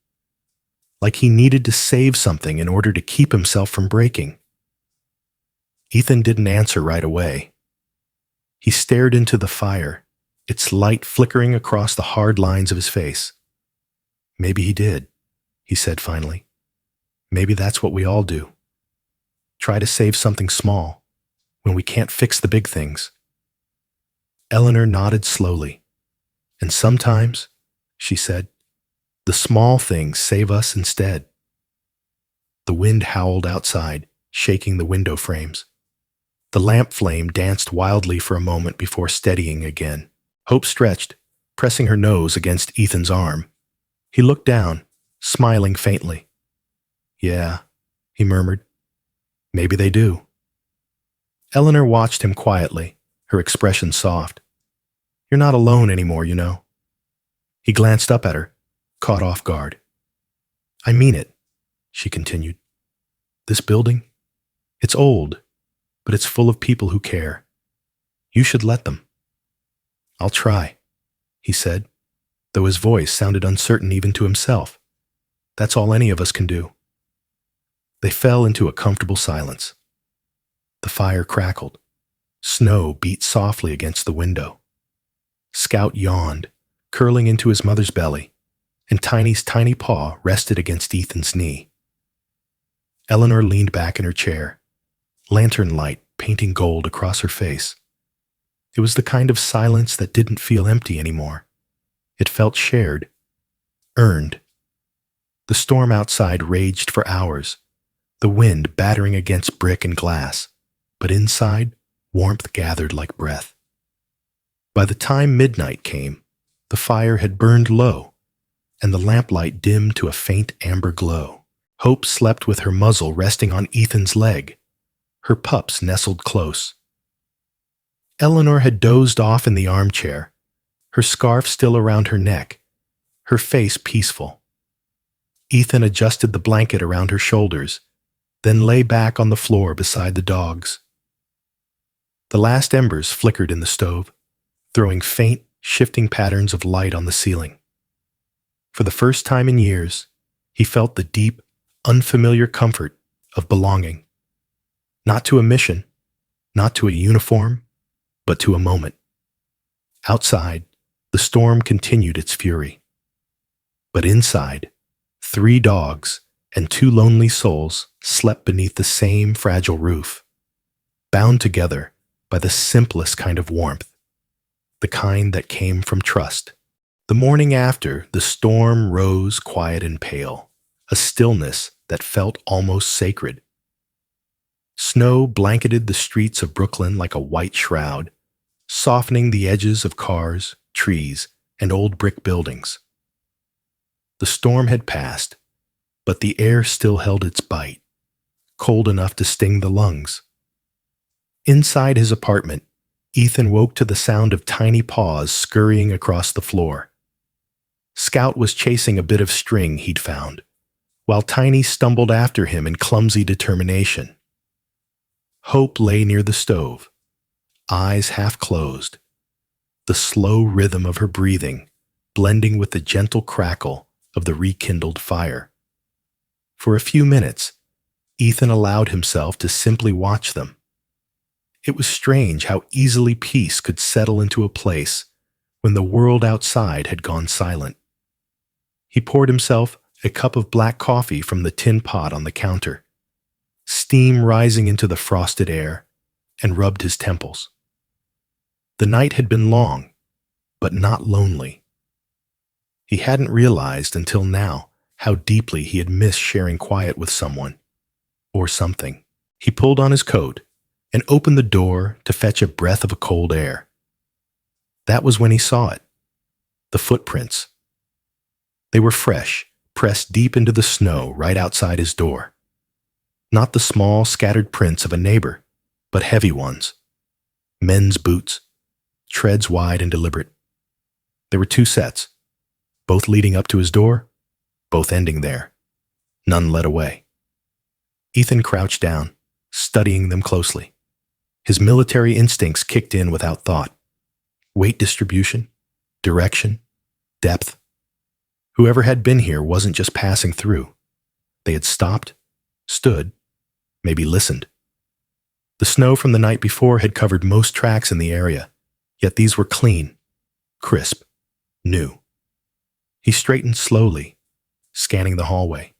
Like he needed to save something in order to keep himself from breaking." Ethan didn't answer right away. He stared into the fire, its light flickering across the hard lines of his face. "Maybe he did," he said finally. "Maybe that's what we all do. Try to save something small when we can't fix the big things." Eleanor nodded slowly. "And sometimes," she said, "the small things save us instead." The wind howled outside, shaking the window frames. The lamp flame danced wildly for a moment before steadying again. Hope stretched, pressing her nose against Ethan's arm. He looked down, smiling faintly. "Yeah," he murmured. "Maybe they do." Eleanor watched him quietly, her expression soft. "You're not alone anymore, you know." He glanced up at her, caught off guard. "I mean it," she continued. "This building, it's old, but it's full of people who care. You should let them." "I'll try," he said, though his voice sounded uncertain even to himself. "That's all any of us can do." They fell into a comfortable silence. The fire crackled. Snow beat softly against the window. Scout yawned, curling into his mother's belly, and Tiny's tiny paw rested against Ethan's knee. Eleanor leaned back in her chair, lantern light painting gold across her face. It was the kind of silence that didn't feel empty anymore. It felt shared, earned. The storm outside raged for hours, the wind battering against brick and glass, but inside, warmth gathered like breath. By the time midnight came, the fire had burned low, and the lamplight dimmed to a faint amber glow. Hope slept with her muzzle resting on Ethan's leg. Her pups nestled close. Eleanor had dozed off in the armchair, her scarf still around her neck, her face peaceful. Ethan adjusted the blanket around her shoulders, then lay back on the floor beside the dogs. The last embers flickered in the stove, throwing faint, shifting patterns of light on the ceiling. For the first time in years, he felt the deep, unfamiliar comfort of belonging. Not to a mission, not to a uniform, but to a moment. Outside, the storm continued its fury. But inside, 3 dogs and 2 lonely souls slept beneath the same fragile roof, bound together by the simplest kind of warmth, the kind that came from trust. The morning after, the storm rose quiet and pale, a stillness that felt almost sacred. Snow blanketed the streets of Brooklyn like a white shroud, softening the edges of cars, trees, and old brick buildings. The storm had passed, but the air still held its bite, cold enough to sting the lungs. Inside his apartment, Ethan woke to the sound of tiny paws scurrying across the floor. Scout was chasing a bit of string he'd found, while Tiny stumbled after him in clumsy determination. Hope lay near the stove, eyes half closed, the slow rhythm of her breathing blending with the gentle crackle of the rekindled fire. For a few minutes, Ethan allowed himself to simply watch them. It was strange how easily peace could settle into a place when the world outside had gone silent. He poured himself a cup of black coffee from the tin pot on the counter, steam rising into the frosted air, and rubbed his temples. The night had been long, but not lonely. He hadn't realized until now how deeply he had missed sharing quiet with someone, or something. He pulled on his coat and opened the door to fetch a breath of cold air. That was when he saw it, the footprints. They were fresh, pressed deep into the snow right outside his door. Not the small, scattered prints of a neighbor, but heavy ones. Men's boots, treads wide and deliberate. There were 2 sets, both leading up to his door, both ending there. None led away. Ethan crouched down, studying them closely. His military instincts kicked in without thought. Weight distribution, direction, depth. Whoever had been here wasn't just passing through. They had stopped, stood, maybe listened. The snow from the night before had covered most tracks in the area, yet these were clean, crisp, new. He straightened slowly, scanning the hallway.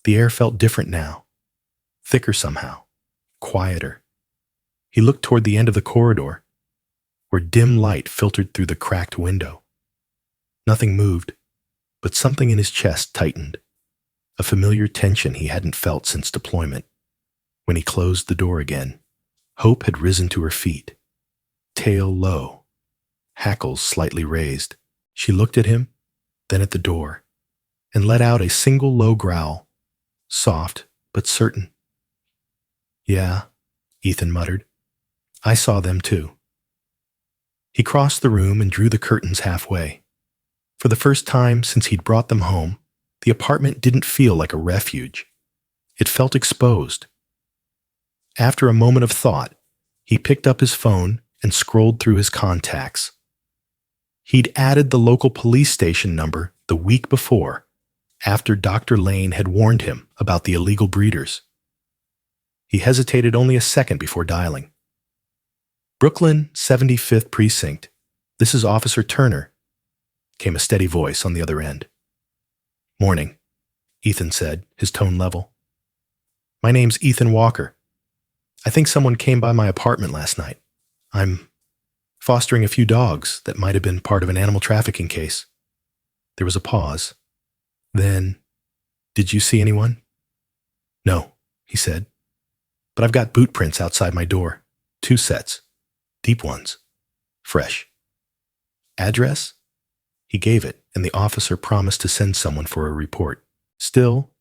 The air felt different now, thicker somehow, quieter. He looked toward the end of the corridor, where dim light filtered through the cracked window. Nothing moved, but something in his chest tightened, a familiar tension he hadn't felt since deployment. When he closed the door again, Hope had risen to her feet, tail low, hackles slightly raised. She looked at him, then at the door, and let out a single low growl, soft but certain. "Yeah," Ethan muttered. "I saw them too." He crossed the room and drew the curtains halfway. For the first time since he'd brought them home, the apartment didn't feel like a refuge. It felt exposed. After a moment of thought, he picked up his phone and scrolled through his contacts. He'd added the local police station number the week before, after Dr. Lane had warned him about the illegal breeders. He hesitated only a second before dialing. "Brooklyn, 75th Precinct. This is Officer Turner," came a steady voice on the other end. "Morning," Ethan said, his tone level. "My name's Ethan Walker. I think someone came by my apartment last night. I'm fostering a few dogs that might have been part of an animal trafficking case." There was a pause. Then, "Did you see anyone?" "No," he said. "But I've got boot prints outside my door. 2 sets. Deep ones. Fresh." "Address?" He gave it, and the officer promised to send someone for a report. Still,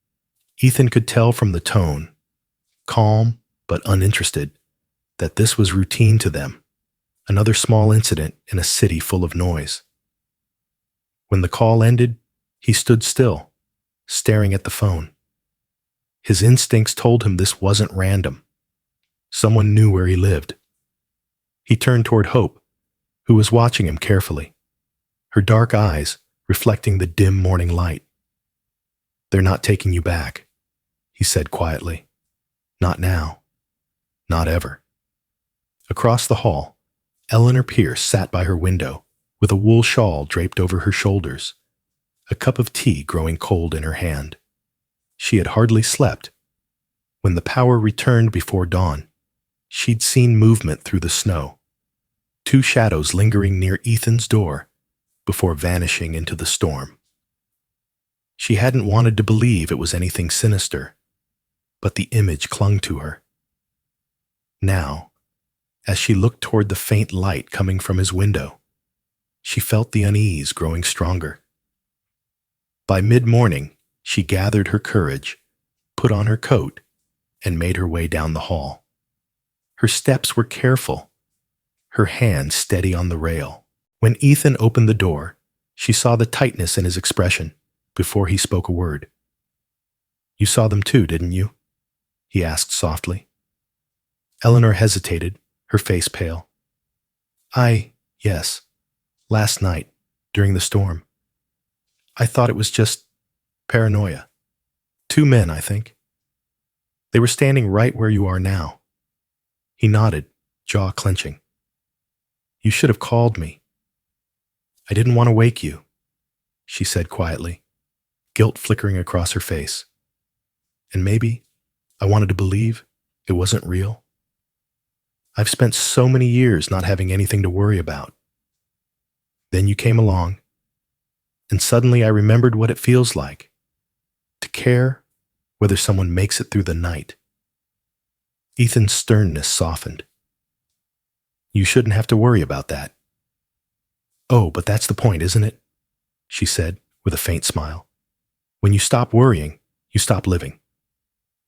Ethan could tell from the tone, calm but uninterested, that this was routine to them, another small incident in a city full of noise. When the call ended, he stood still, staring at the phone. His instincts told him this wasn't random. Someone knew where he lived. He turned toward Hope, who was watching him carefully, her dark eyes reflecting the dim morning light. "They're not taking you back," he said quietly. "Not now. Not ever." Across the hall, Eleanor Pierce sat by her window with a wool shawl draped over her shoulders, a cup of tea growing cold in her hand. She had hardly slept. When the power returned before dawn, she'd seen movement through the snow, 2 shadows lingering near Ethan's door before vanishing into the storm. She hadn't wanted to believe it was anything sinister, but the image clung to her. Now, as she looked toward the faint light coming from his window, she felt the unease growing stronger. By mid-morning, she gathered her courage, put on her coat, and made her way down the hall. Her steps were careful, her hand steady on the rail. When Ethan opened the door, she saw the tightness in his expression before he spoke a word. "You saw them too, didn't you?" he asked softly. Eleanor hesitated, her face pale. Yes. Last night, during the storm. I thought it was just paranoia. 2 men, I think. They were standing right where you are now." He nodded, jaw clenching. "You should have called me." "I didn't want to wake you," she said quietly, guilt flickering across her face. "And maybe I wanted to believe it wasn't real. I've spent so many years not having anything to worry about. Then you came along, and suddenly I remembered what it feels like to care whether someone makes it through the night." Ethan's sternness softened. "You shouldn't have to worry about that." "Oh, but that's the point, isn't it?" she said with a faint smile. "When you stop worrying, you stop living.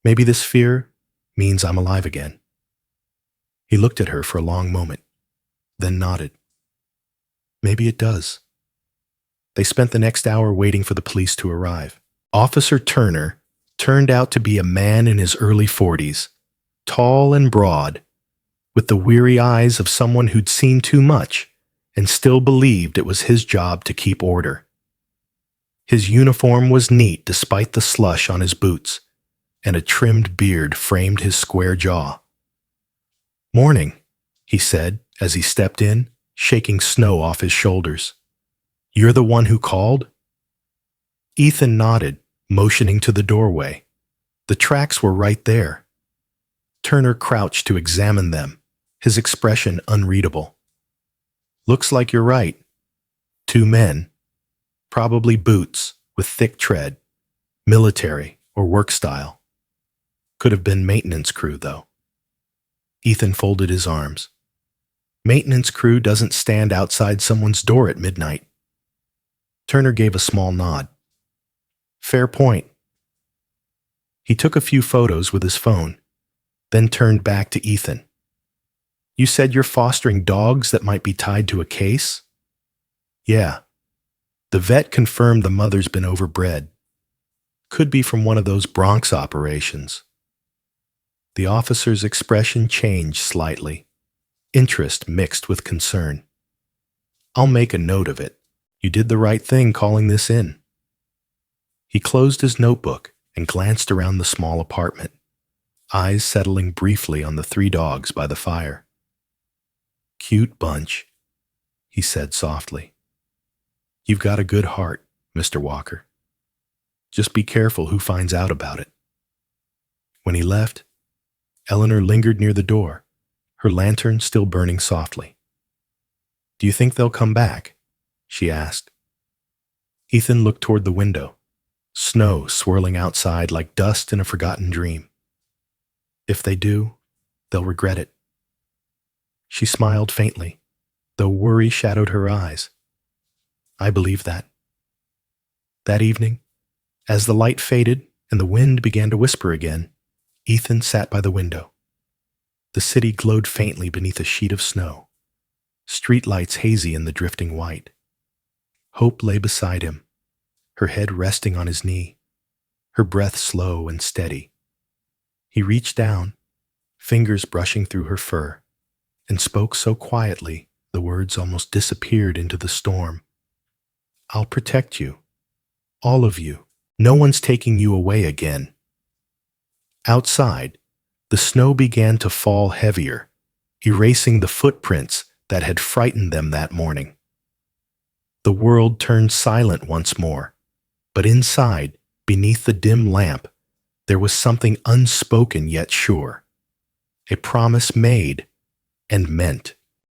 Maybe this fear means I'm alive again." He looked at her for a long moment, then nodded. "Maybe it does." They spent the next hour waiting for the police to arrive. Officer Turner turned out to be a man in his early 40s, tall and broad, with the weary eyes of someone who'd seen too much and still believed it was his job to keep order. His uniform was neat despite the slush on his boots, and a trimmed beard framed his square jaw. "Morning," he said as he stepped in, shaking snow off his shoulders. "You're the one who called?" Ethan nodded, motioning to the doorway. The tracks were right there. Turner crouched to examine them, his expression unreadable. "Looks like you're right. 2 men. Probably boots, with thick tread. Military or work style. Could have been maintenance crew, though." Ethan folded his arms. Maintenance crew doesn't stand outside someone's door at midnight. Turner gave a small nod. "Fair point." He took a few photos with his phone, then turned back to Ethan. "You said you're fostering dogs that might be tied to a case?" "Yeah. The vet confirmed the mother's been overbred. Could be from one of those Bronx operations." The officer's expression changed slightly, interest mixed with concern. "I'll make a note of it. You did the right thing calling this in." He closed his notebook and glanced around the small apartment, eyes settling briefly on the 3 dogs by the fire. "Cute bunch," he said softly. "You've got a good heart, Mr. Walker. Just be careful who finds out about it." When he left, Eleanor lingered near the door, her lantern still burning softly. "Do you think they'll come back?" she asked. Ethan looked toward the window, snow swirling outside like dust in a forgotten dream. "If they do, they'll regret it." She smiled faintly, though worry shadowed her eyes. "I believe that." That evening, as the light faded and the wind began to whisper again, Ethan sat by the window. The city glowed faintly beneath a sheet of snow, streetlights hazy in the drifting white. Hope lay beside him, her head resting on his knee, her breath slow and steady. He reached down, fingers brushing through her fur, and spoke so quietly the words almost disappeared into the storm. "I'll protect you, all of you. No one's taking you away again." Outside, the snow began to fall heavier, erasing the footprints that had frightened them that morning. The world turned silent once more, but inside, beneath the dim lamp, there was something unspoken yet sure. A promise made and meant.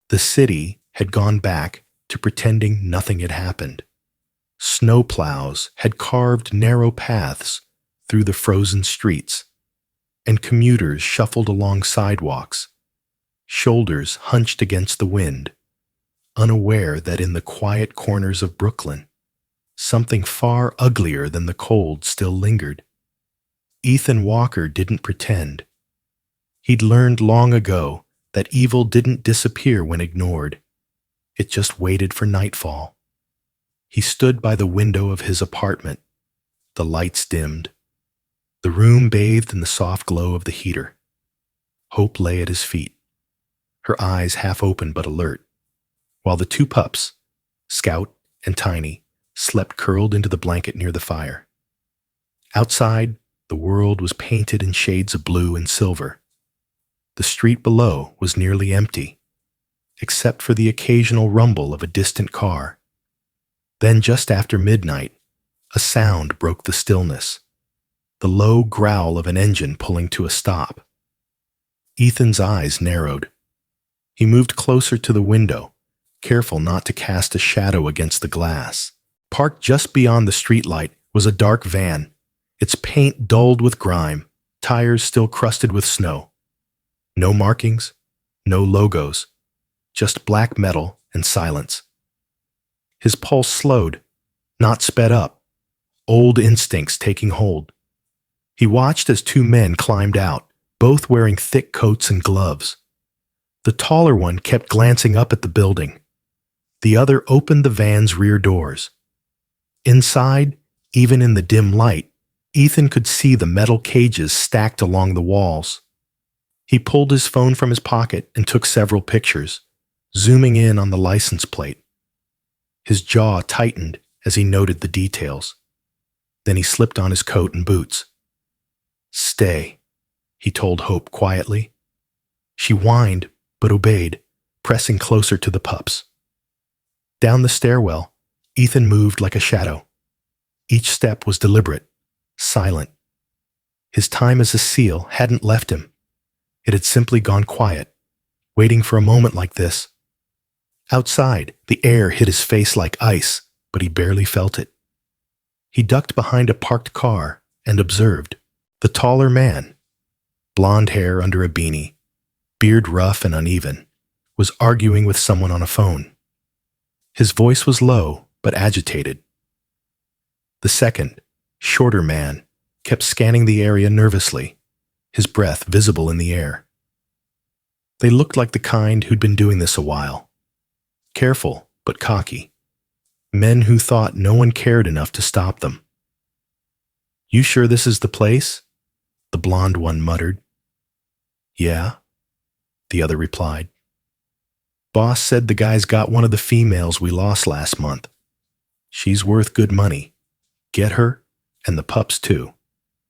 The city had gone back to pretending nothing had happened. Snowplows had carved narrow paths through the frozen streets, and commuters shuffled along sidewalks, shoulders hunched against the wind, unaware that in the quiet corners of Brooklyn, something far uglier than the cold still lingered. Ethan Walker didn't pretend. He'd learned long ago that evil didn't disappear when ignored. It just waited for nightfall. He stood by the window of his apartment. The lights dimmed. The room bathed in the soft glow of the heater. Hope lay at his feet, her eyes half open but alert, while the 2 pups, Scout and Tiny, slept curled into the blanket near the fire. Outside, the world was painted in shades of blue and silver. The street below was nearly empty, except for the occasional rumble of a distant car. Then, just after midnight, a sound broke the stillness, the low growl of an engine pulling to a stop. Ethan's eyes narrowed. He moved closer to the window, careful not to cast a shadow against the glass. Parked just beyond the streetlight was a dark van, its paint dulled with grime, tires still crusted with snow. No markings, no logos, just black metal and silence. His pulse slowed, not sped up, old instincts taking hold. He watched as 2 men climbed out, both wearing thick coats and gloves. The taller one kept glancing up at the building. The other opened the van's rear doors. Inside, even in the dim light, Ethan could see the metal cages stacked along the walls. He pulled his phone from his pocket and took several pictures, zooming in on the license plate. His jaw tightened as he noted the details. Then he slipped on his coat and boots. "Stay," he told Hope quietly. She whined, but obeyed, pressing closer to the pups. Down the stairwell, Ethan moved like a shadow. Each step was deliberate, silent. His time as a SEAL hadn't left him. It had simply gone quiet, waiting for a moment like this. Outside, the air hit his face like ice, but he barely felt it. He ducked behind a parked car and observed. The taller man, blonde hair under a beanie, beard rough and uneven, was arguing with someone on a phone. His voice was low but agitated. The second, shorter man kept scanning the area nervously, his breath visible in the air. They looked like the kind who'd been doing this a while. Careful but cocky. Men who thought no one cared enough to stop them. "You sure this is the place?" the blonde one muttered. "Yeah," the other replied. "Boss said the guy's got one of the females we lost last month. She's worth good money. Get her, And the pups, too.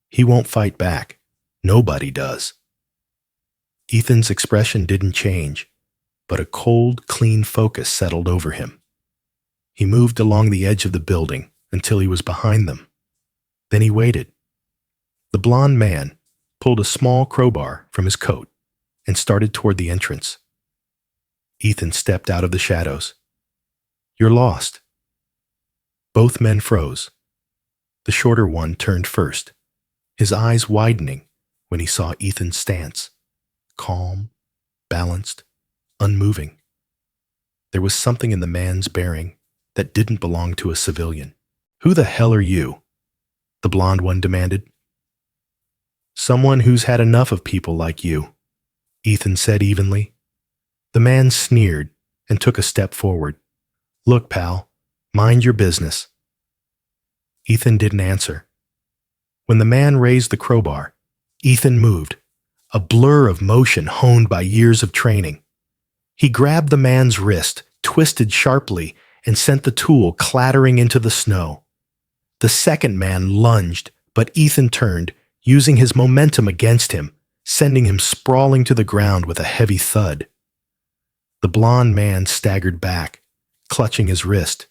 He won't fight back. Nobody does. Ethan's expression didn't change, but a cold, clean focus settled over him. He moved along the edge of the building until he was behind them. Then he waited. The blond man pulled a small crowbar from his coat and started toward the entrance. Ethan stepped out of the shadows. "You're lost." Both men froze. The shorter one turned first, his eyes widening when he saw Ethan's stance. Calm, balanced, unmoving. There was something in the man's bearing that didn't belong to a civilian. "Who the hell are you?" the blond one demanded. "Someone who's had enough of people like you," Ethan said evenly. The man sneered and took a step forward. "Look, pal, mind your business." Ethan didn't answer. When the man raised the crowbar, Ethan moved, a blur of motion honed by years of training. He grabbed the man's wrist, twisted sharply, and sent the tool clattering into the snow. The second man lunged, but Ethan turned, using his momentum against him, sending him sprawling to the ground with a heavy thud. The blond man staggered back, clutching his wrist.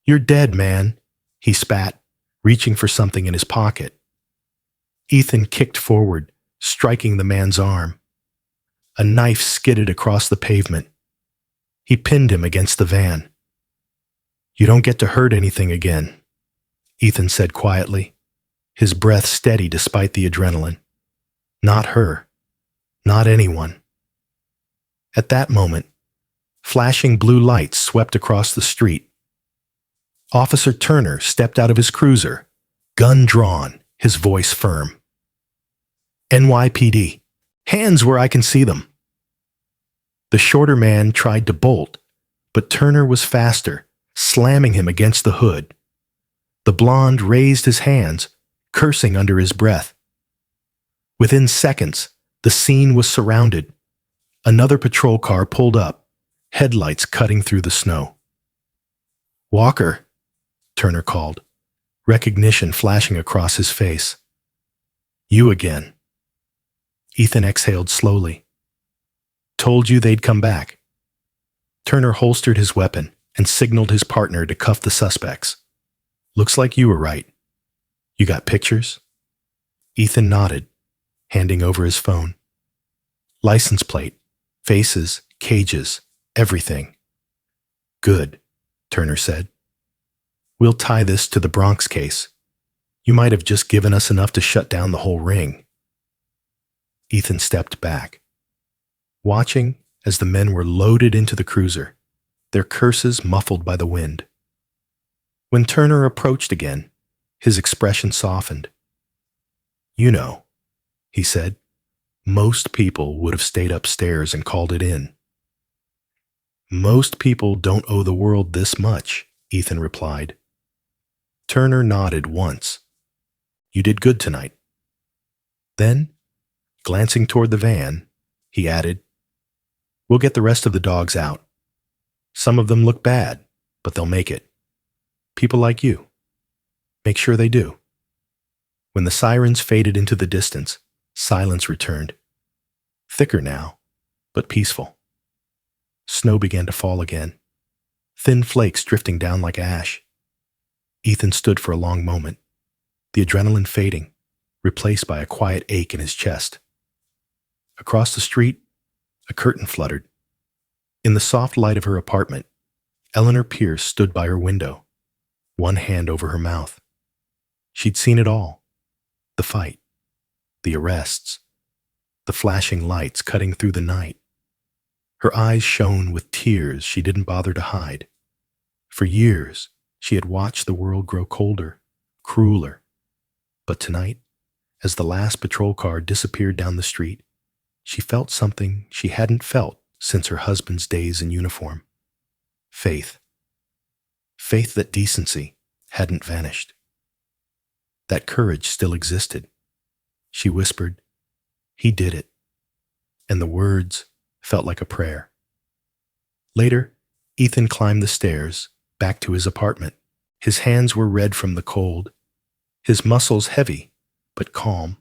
"You're dead, man," he spat, reaching for something in his pocket. Ethan kicked forward, striking the man's arm. A knife skidded across the pavement. He pinned him against the van. "You don't get to hurt anything again," Ethan said quietly, his breath steady despite the adrenaline. "Not her. Not anyone." At that moment, flashing blue lights swept across the street. Officer Turner stepped out of his cruiser, gun drawn, his voice firm. "NYPD, hands where I can see them." The shorter man tried to bolt, but Turner was faster, slamming him against the hood. The blonde raised his hands, cursing under his breath. Within seconds, the scene was surrounded. Another patrol car pulled up, headlights cutting through the snow. "Walker," Turner called, recognition flashing across his face. "You again." Ethan exhaled slowly. "Told you they'd come back." Turner holstered his weapon and signaled his partner to cuff the suspects. "Looks like you were right. You got pictures?" Ethan nodded, handing over his phone. "License plate, faces, cages, everything." "Good," Turner said. "We'll tie this to the Bronx case. You might have just given us enough to shut down the whole ring." Ethan stepped back, watching as the men were loaded into the cruiser, their curses muffled by the wind. When Turner approached again, his expression softened. "You know," he said, "most people would have stayed upstairs and called it in." "Most people don't owe the world this much," Ethan replied. Turner nodded once. "You did good tonight." Then, glancing toward the van, he added, "We'll get the rest of the dogs out. Some of them look bad, but they'll make it. People like you. Make sure they do." When the sirens faded into the distance, silence returned. Thicker now, but peaceful. Snow began to fall again, thin flakes drifting down like ash. Ethan stood for a long moment, the adrenaline fading, replaced by a quiet ache in his chest. Across the street, a curtain fluttered. In the soft light of her apartment, Eleanor Pierce stood by her window, one hand over her mouth. She'd seen it all. The fight, the arrests, the flashing lights cutting through the night. Her eyes shone with tears she didn't bother to hide. For years, she had watched the world grow colder, crueler. But tonight, as the last patrol car disappeared down the street, she felt something she hadn't felt since her husband's days in uniform. Faith. Faith that decency hadn't vanished. That courage still existed. She whispered, "He did it." And the words felt like a prayer. Later, Ethan climbed the stairs back to his apartment. His hands were red from the cold. his muscles heavy but calm.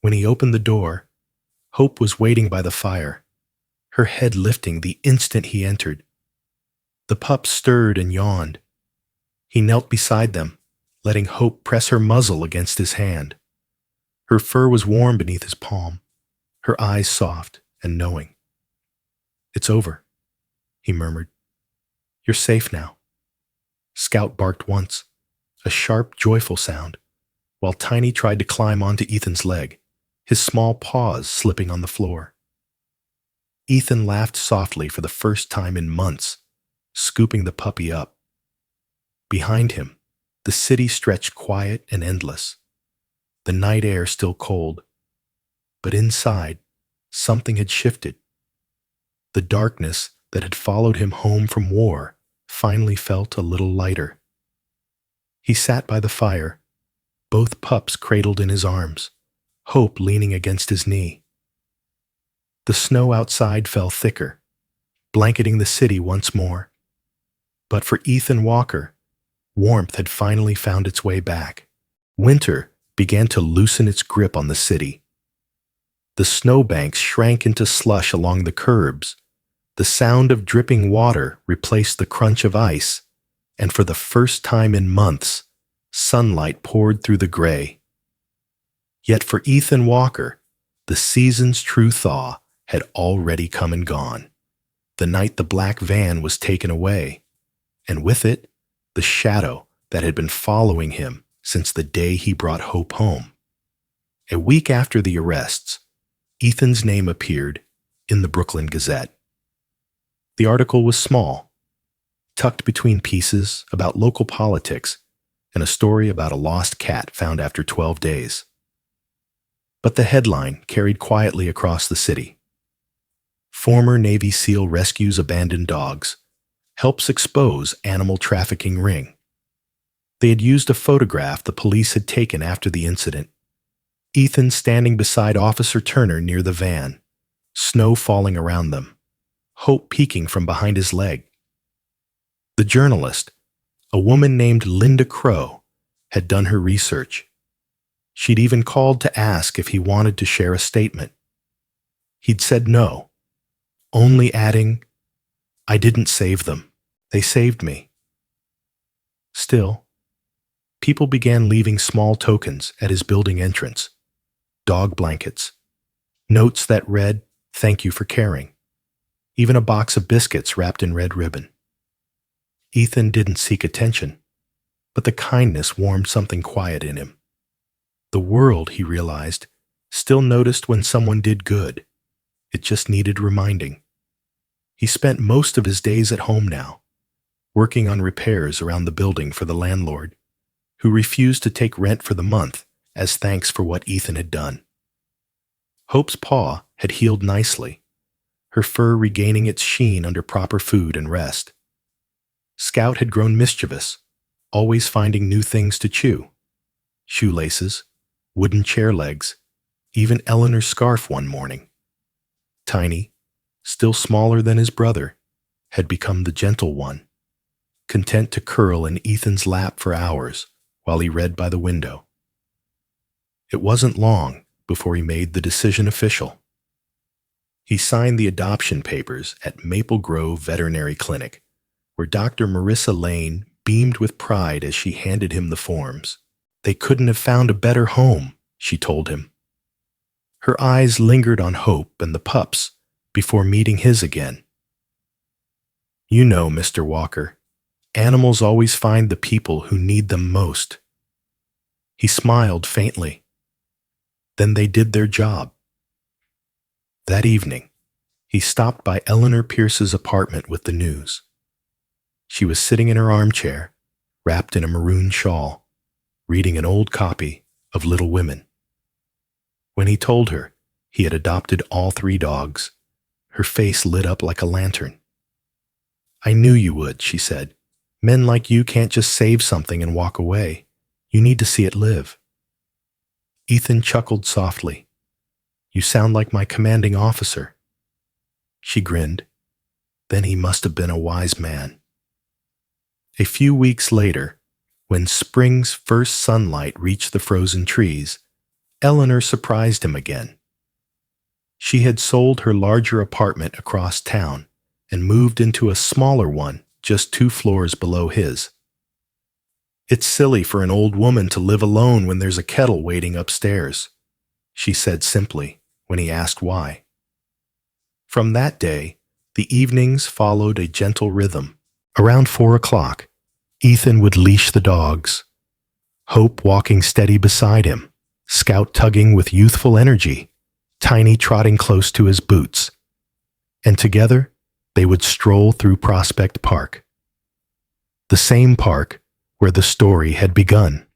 When he opened the door, Hope was waiting by the fire, her head lifting the instant he entered. The pup stirred and yawned. He knelt beside them, letting Hope press her muzzle against his hand. Her fur was warm beneath his palm, her eyes soft and knowing. "It's over," he murmured. "You're safe now." Scout barked once, a sharp, joyful sound, while Tiny tried to climb onto Ethan's leg, his small paws slipping on the floor. Ethan laughed softly for the first time in months, scooping the puppy up. Behind him, the city stretched quiet and endless, the night air still cold. But inside, something had shifted. The darkness that had followed him home from war finally felt a little lighter. He sat by the fire, both pups cradled in his arms, Hope leaning against his knee. The snow outside fell thicker, blanketing the city once more. But for Ethan Walker, warmth had finally found its way back. Winter began to loosen its grip on the city. The snowbanks shrank into slush along the curbs. The sound of dripping water replaced the crunch of ice, and for the first time in months, sunlight poured through the gray. Yet for Ethan Walker, the season's true thaw had already come and gone. The night the black van was taken away, and with it, the shadow that had been following him since the day he brought Hope home. A week after the arrests, Ethan's name appeared in the Brooklyn Gazette. The article was small, tucked between pieces about local politics and a story about a lost cat found after 12 days. But the headline carried quietly across the city. Former Navy SEAL rescues abandoned dogs, helps expose animal trafficking ring. They had used a photograph the police had taken after the incident. Ethan standing beside Officer Turner near the van, snow falling around them, Hope peeking from behind his leg. The journalist, a woman named Linda Crow, had done her research. She'd even called to ask if he wanted to share a statement. He'd said no, only adding, "I didn't save them. They saved me." Still, people began leaving small tokens at his building entrance. Dog blankets, notes that read, "Thank you for caring," even a box of biscuits wrapped in red ribbon. Ethan didn't seek attention, but the kindness warmed something quiet in him. The world, he realized, still noticed when someone did good. It just needed reminding. He spent most of his days at home now, working on repairs around the building for the landlord, who refused to take rent for the month as thanks for what Ethan had done. Hope's paw had healed nicely, her fur regaining its sheen under proper food and rest. Scout had grown mischievous, always finding new things to chew. Shoelaces, wooden chair legs, even Eleanor's scarf one morning. Tiny, still smaller than his brother, had become the gentle one, content to curl in Ethan's lap for hours while he read by the window. It wasn't long before he made the decision official. He signed the adoption papers at Maple Grove Veterinary Clinic, where Dr. Marissa Lane beamed with pride as she handed him the forms. They couldn't have found a better home, she told him. Her eyes lingered on Hope and the pups before meeting his again. "You know, Mr. Walker, animals always find the people who need them most." He smiled faintly. Then they did their job. That evening, he stopped by Eleanor Pierce's apartment with the news. She was sitting in her armchair, wrapped in a maroon shawl, reading an old copy of Little Women. When he told her he had adopted all 3 dogs, her face lit up like a lantern. "I knew you would," she said. "Men like you can't just save something and walk away. You need to see it live." Ethan chuckled softly. "You sound like my commanding officer." She grinned. Then he must have been a wise man. A few weeks later, When spring's first sunlight reached the frozen trees, Eleanor surprised him again. She had sold her larger apartment across town and moved into a smaller one just 2 floors below his. "It's silly for an old woman to live alone when there's a kettle waiting upstairs," she said simply when he asked why. From that day, the evenings followed a gentle rhythm. Around 4 o'clock, Ethan would leash the dogs, Hope walking steady beside him, Scout tugging with youthful energy, Tiny trotting close to his boots. And together, they would stroll through Prospect Park. The same park where the story had begun.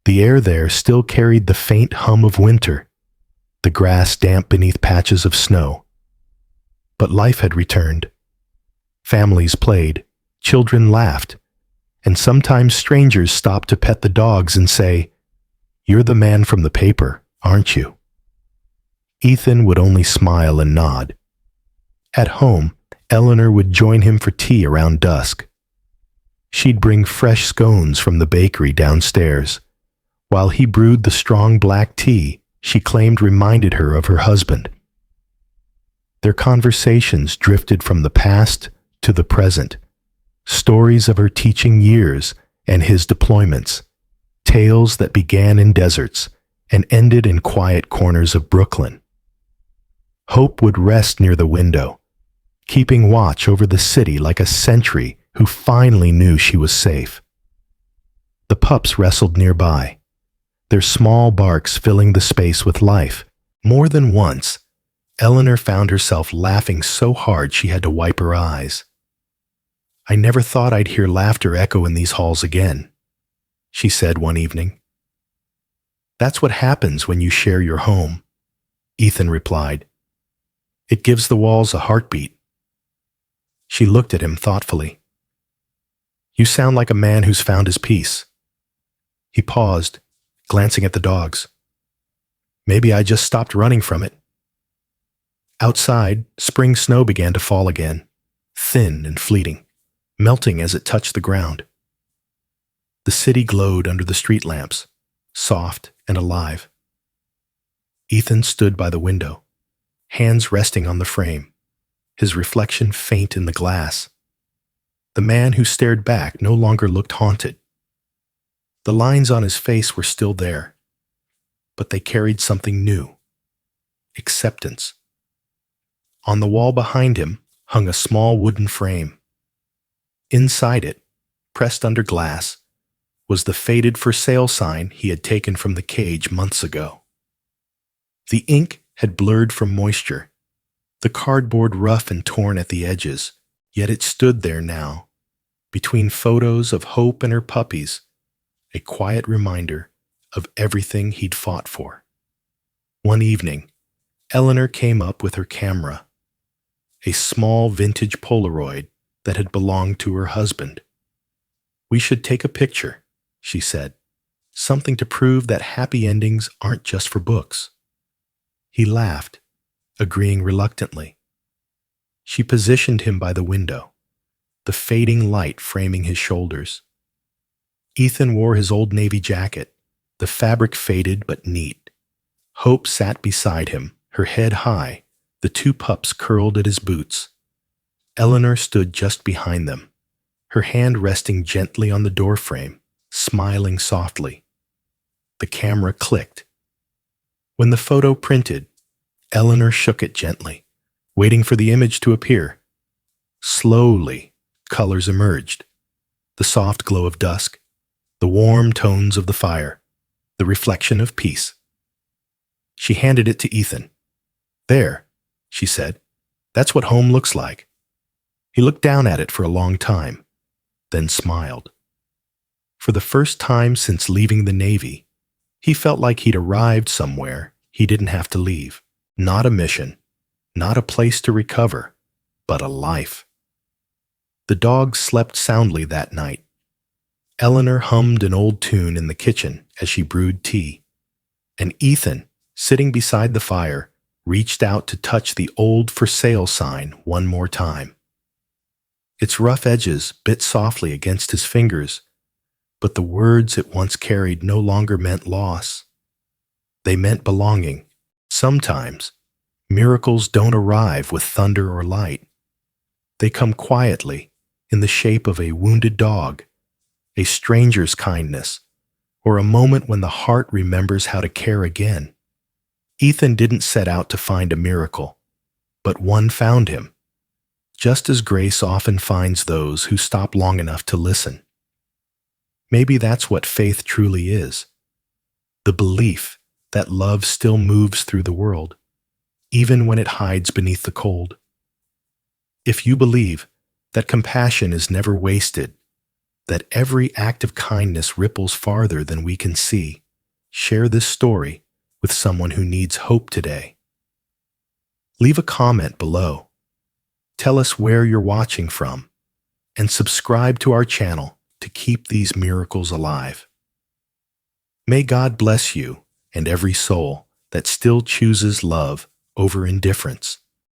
The air there still carried the faint hum of winter, the grass damp beneath patches of snow. But life had returned. Families played, children laughed, and sometimes strangers stopped to pet the dogs and say, "You're the man from the paper, aren't you?" Ethan would only smile and nod. At home, Eleanor would join him for tea around dusk. She'd bring fresh scones from the bakery downstairs, while he brewed the strong black tea she claimed reminded her of her husband. Their conversations drifted from the past to the present, stories of her teaching years and his deployments, tales that began in deserts and ended in quiet corners of Brooklyn. Hope would rest near the window, keeping watch over the city like a sentry who finally knew she was safe. The pups wrestled nearby, their small barks filling the space with life. More than once, Eleanor found herself laughing so hard she had to wipe her eyes. "I never thought I'd hear laughter echo in these halls again," she said one evening. "That's what happens when you share your home," Ethan replied. "It gives the walls a heartbeat." She looked at him thoughtfully. "You sound like a man who's found his peace." He paused, glancing at the dogs. "Maybe I just stopped running from it." Outside, spring snow began to fall again, thin and fleeting, melting as it touched the ground. The city glowed under the street lamps, soft and alive. Ethan stood by the window, hands resting on the frame, his reflection faint in the glass. The man who stared back no longer looked haunted. The lines on his face were still there, but they carried something new: acceptance. On the wall behind him hung a small wooden frame. Inside it, pressed under glass, was the faded "for sale" sign he had taken from the cage months ago. The ink had blurred from moisture, the cardboard rough and torn at the edges, yet it stood there now, between photos of Hope and her puppies, a quiet reminder of everything he'd fought for. One evening, Eleanor came up with her camera, a small vintage Polaroid that had belonged to her husband. "We should take a picture," she said, "something to prove that happy endings aren't just for books." He laughed, agreeing reluctantly. She positioned him by the window, the fading light framing his shoulders. Ethan wore his old navy jacket, the fabric faded but neat. Hope sat beside him, her head high, the 2 pups curled at his boots. Eleanor stood just behind them, her hand resting gently on the doorframe, smiling softly. The camera clicked. When the photo printed, Eleanor shook it gently, waiting for the image to appear. Slowly, colors emerged: the soft glow of dusk, the warm tones of the fire, the reflection of peace. She handed it to Ethan. "There," she said, "that's what home looks like." He looked down at it for a long time, then smiled. For the first time since leaving the Navy, he felt like he'd arrived somewhere he didn't have to leave. Not a mission, not a place to recover, but a life. The dogs slept soundly that night. Eleanor hummed an old tune in the kitchen as she brewed tea, and Ethan, sitting beside the fire, reached out to touch the old "for sale" sign one more time. Its rough edges bit softly against his fingers, but the words it once carried no longer meant loss. They meant belonging. Sometimes, miracles don't arrive with thunder or light. They come quietly, in the shape of a wounded dog, a stranger's kindness, or a moment when the heart remembers how to care again. Ethan didn't set out to find a miracle, but one found him, just as grace often finds those who stop long enough to listen. Maybe that's what faith truly is, the belief that love still moves through the world, even when it hides beneath the cold. If you believe that compassion is never wasted, that every act of kindness ripples farther than we can see, share this story with someone who needs hope today. Leave a comment below. Tell us where you're watching from, and subscribe to our channel to keep these miracles alive. May God bless you and every soul that still chooses love over indifference.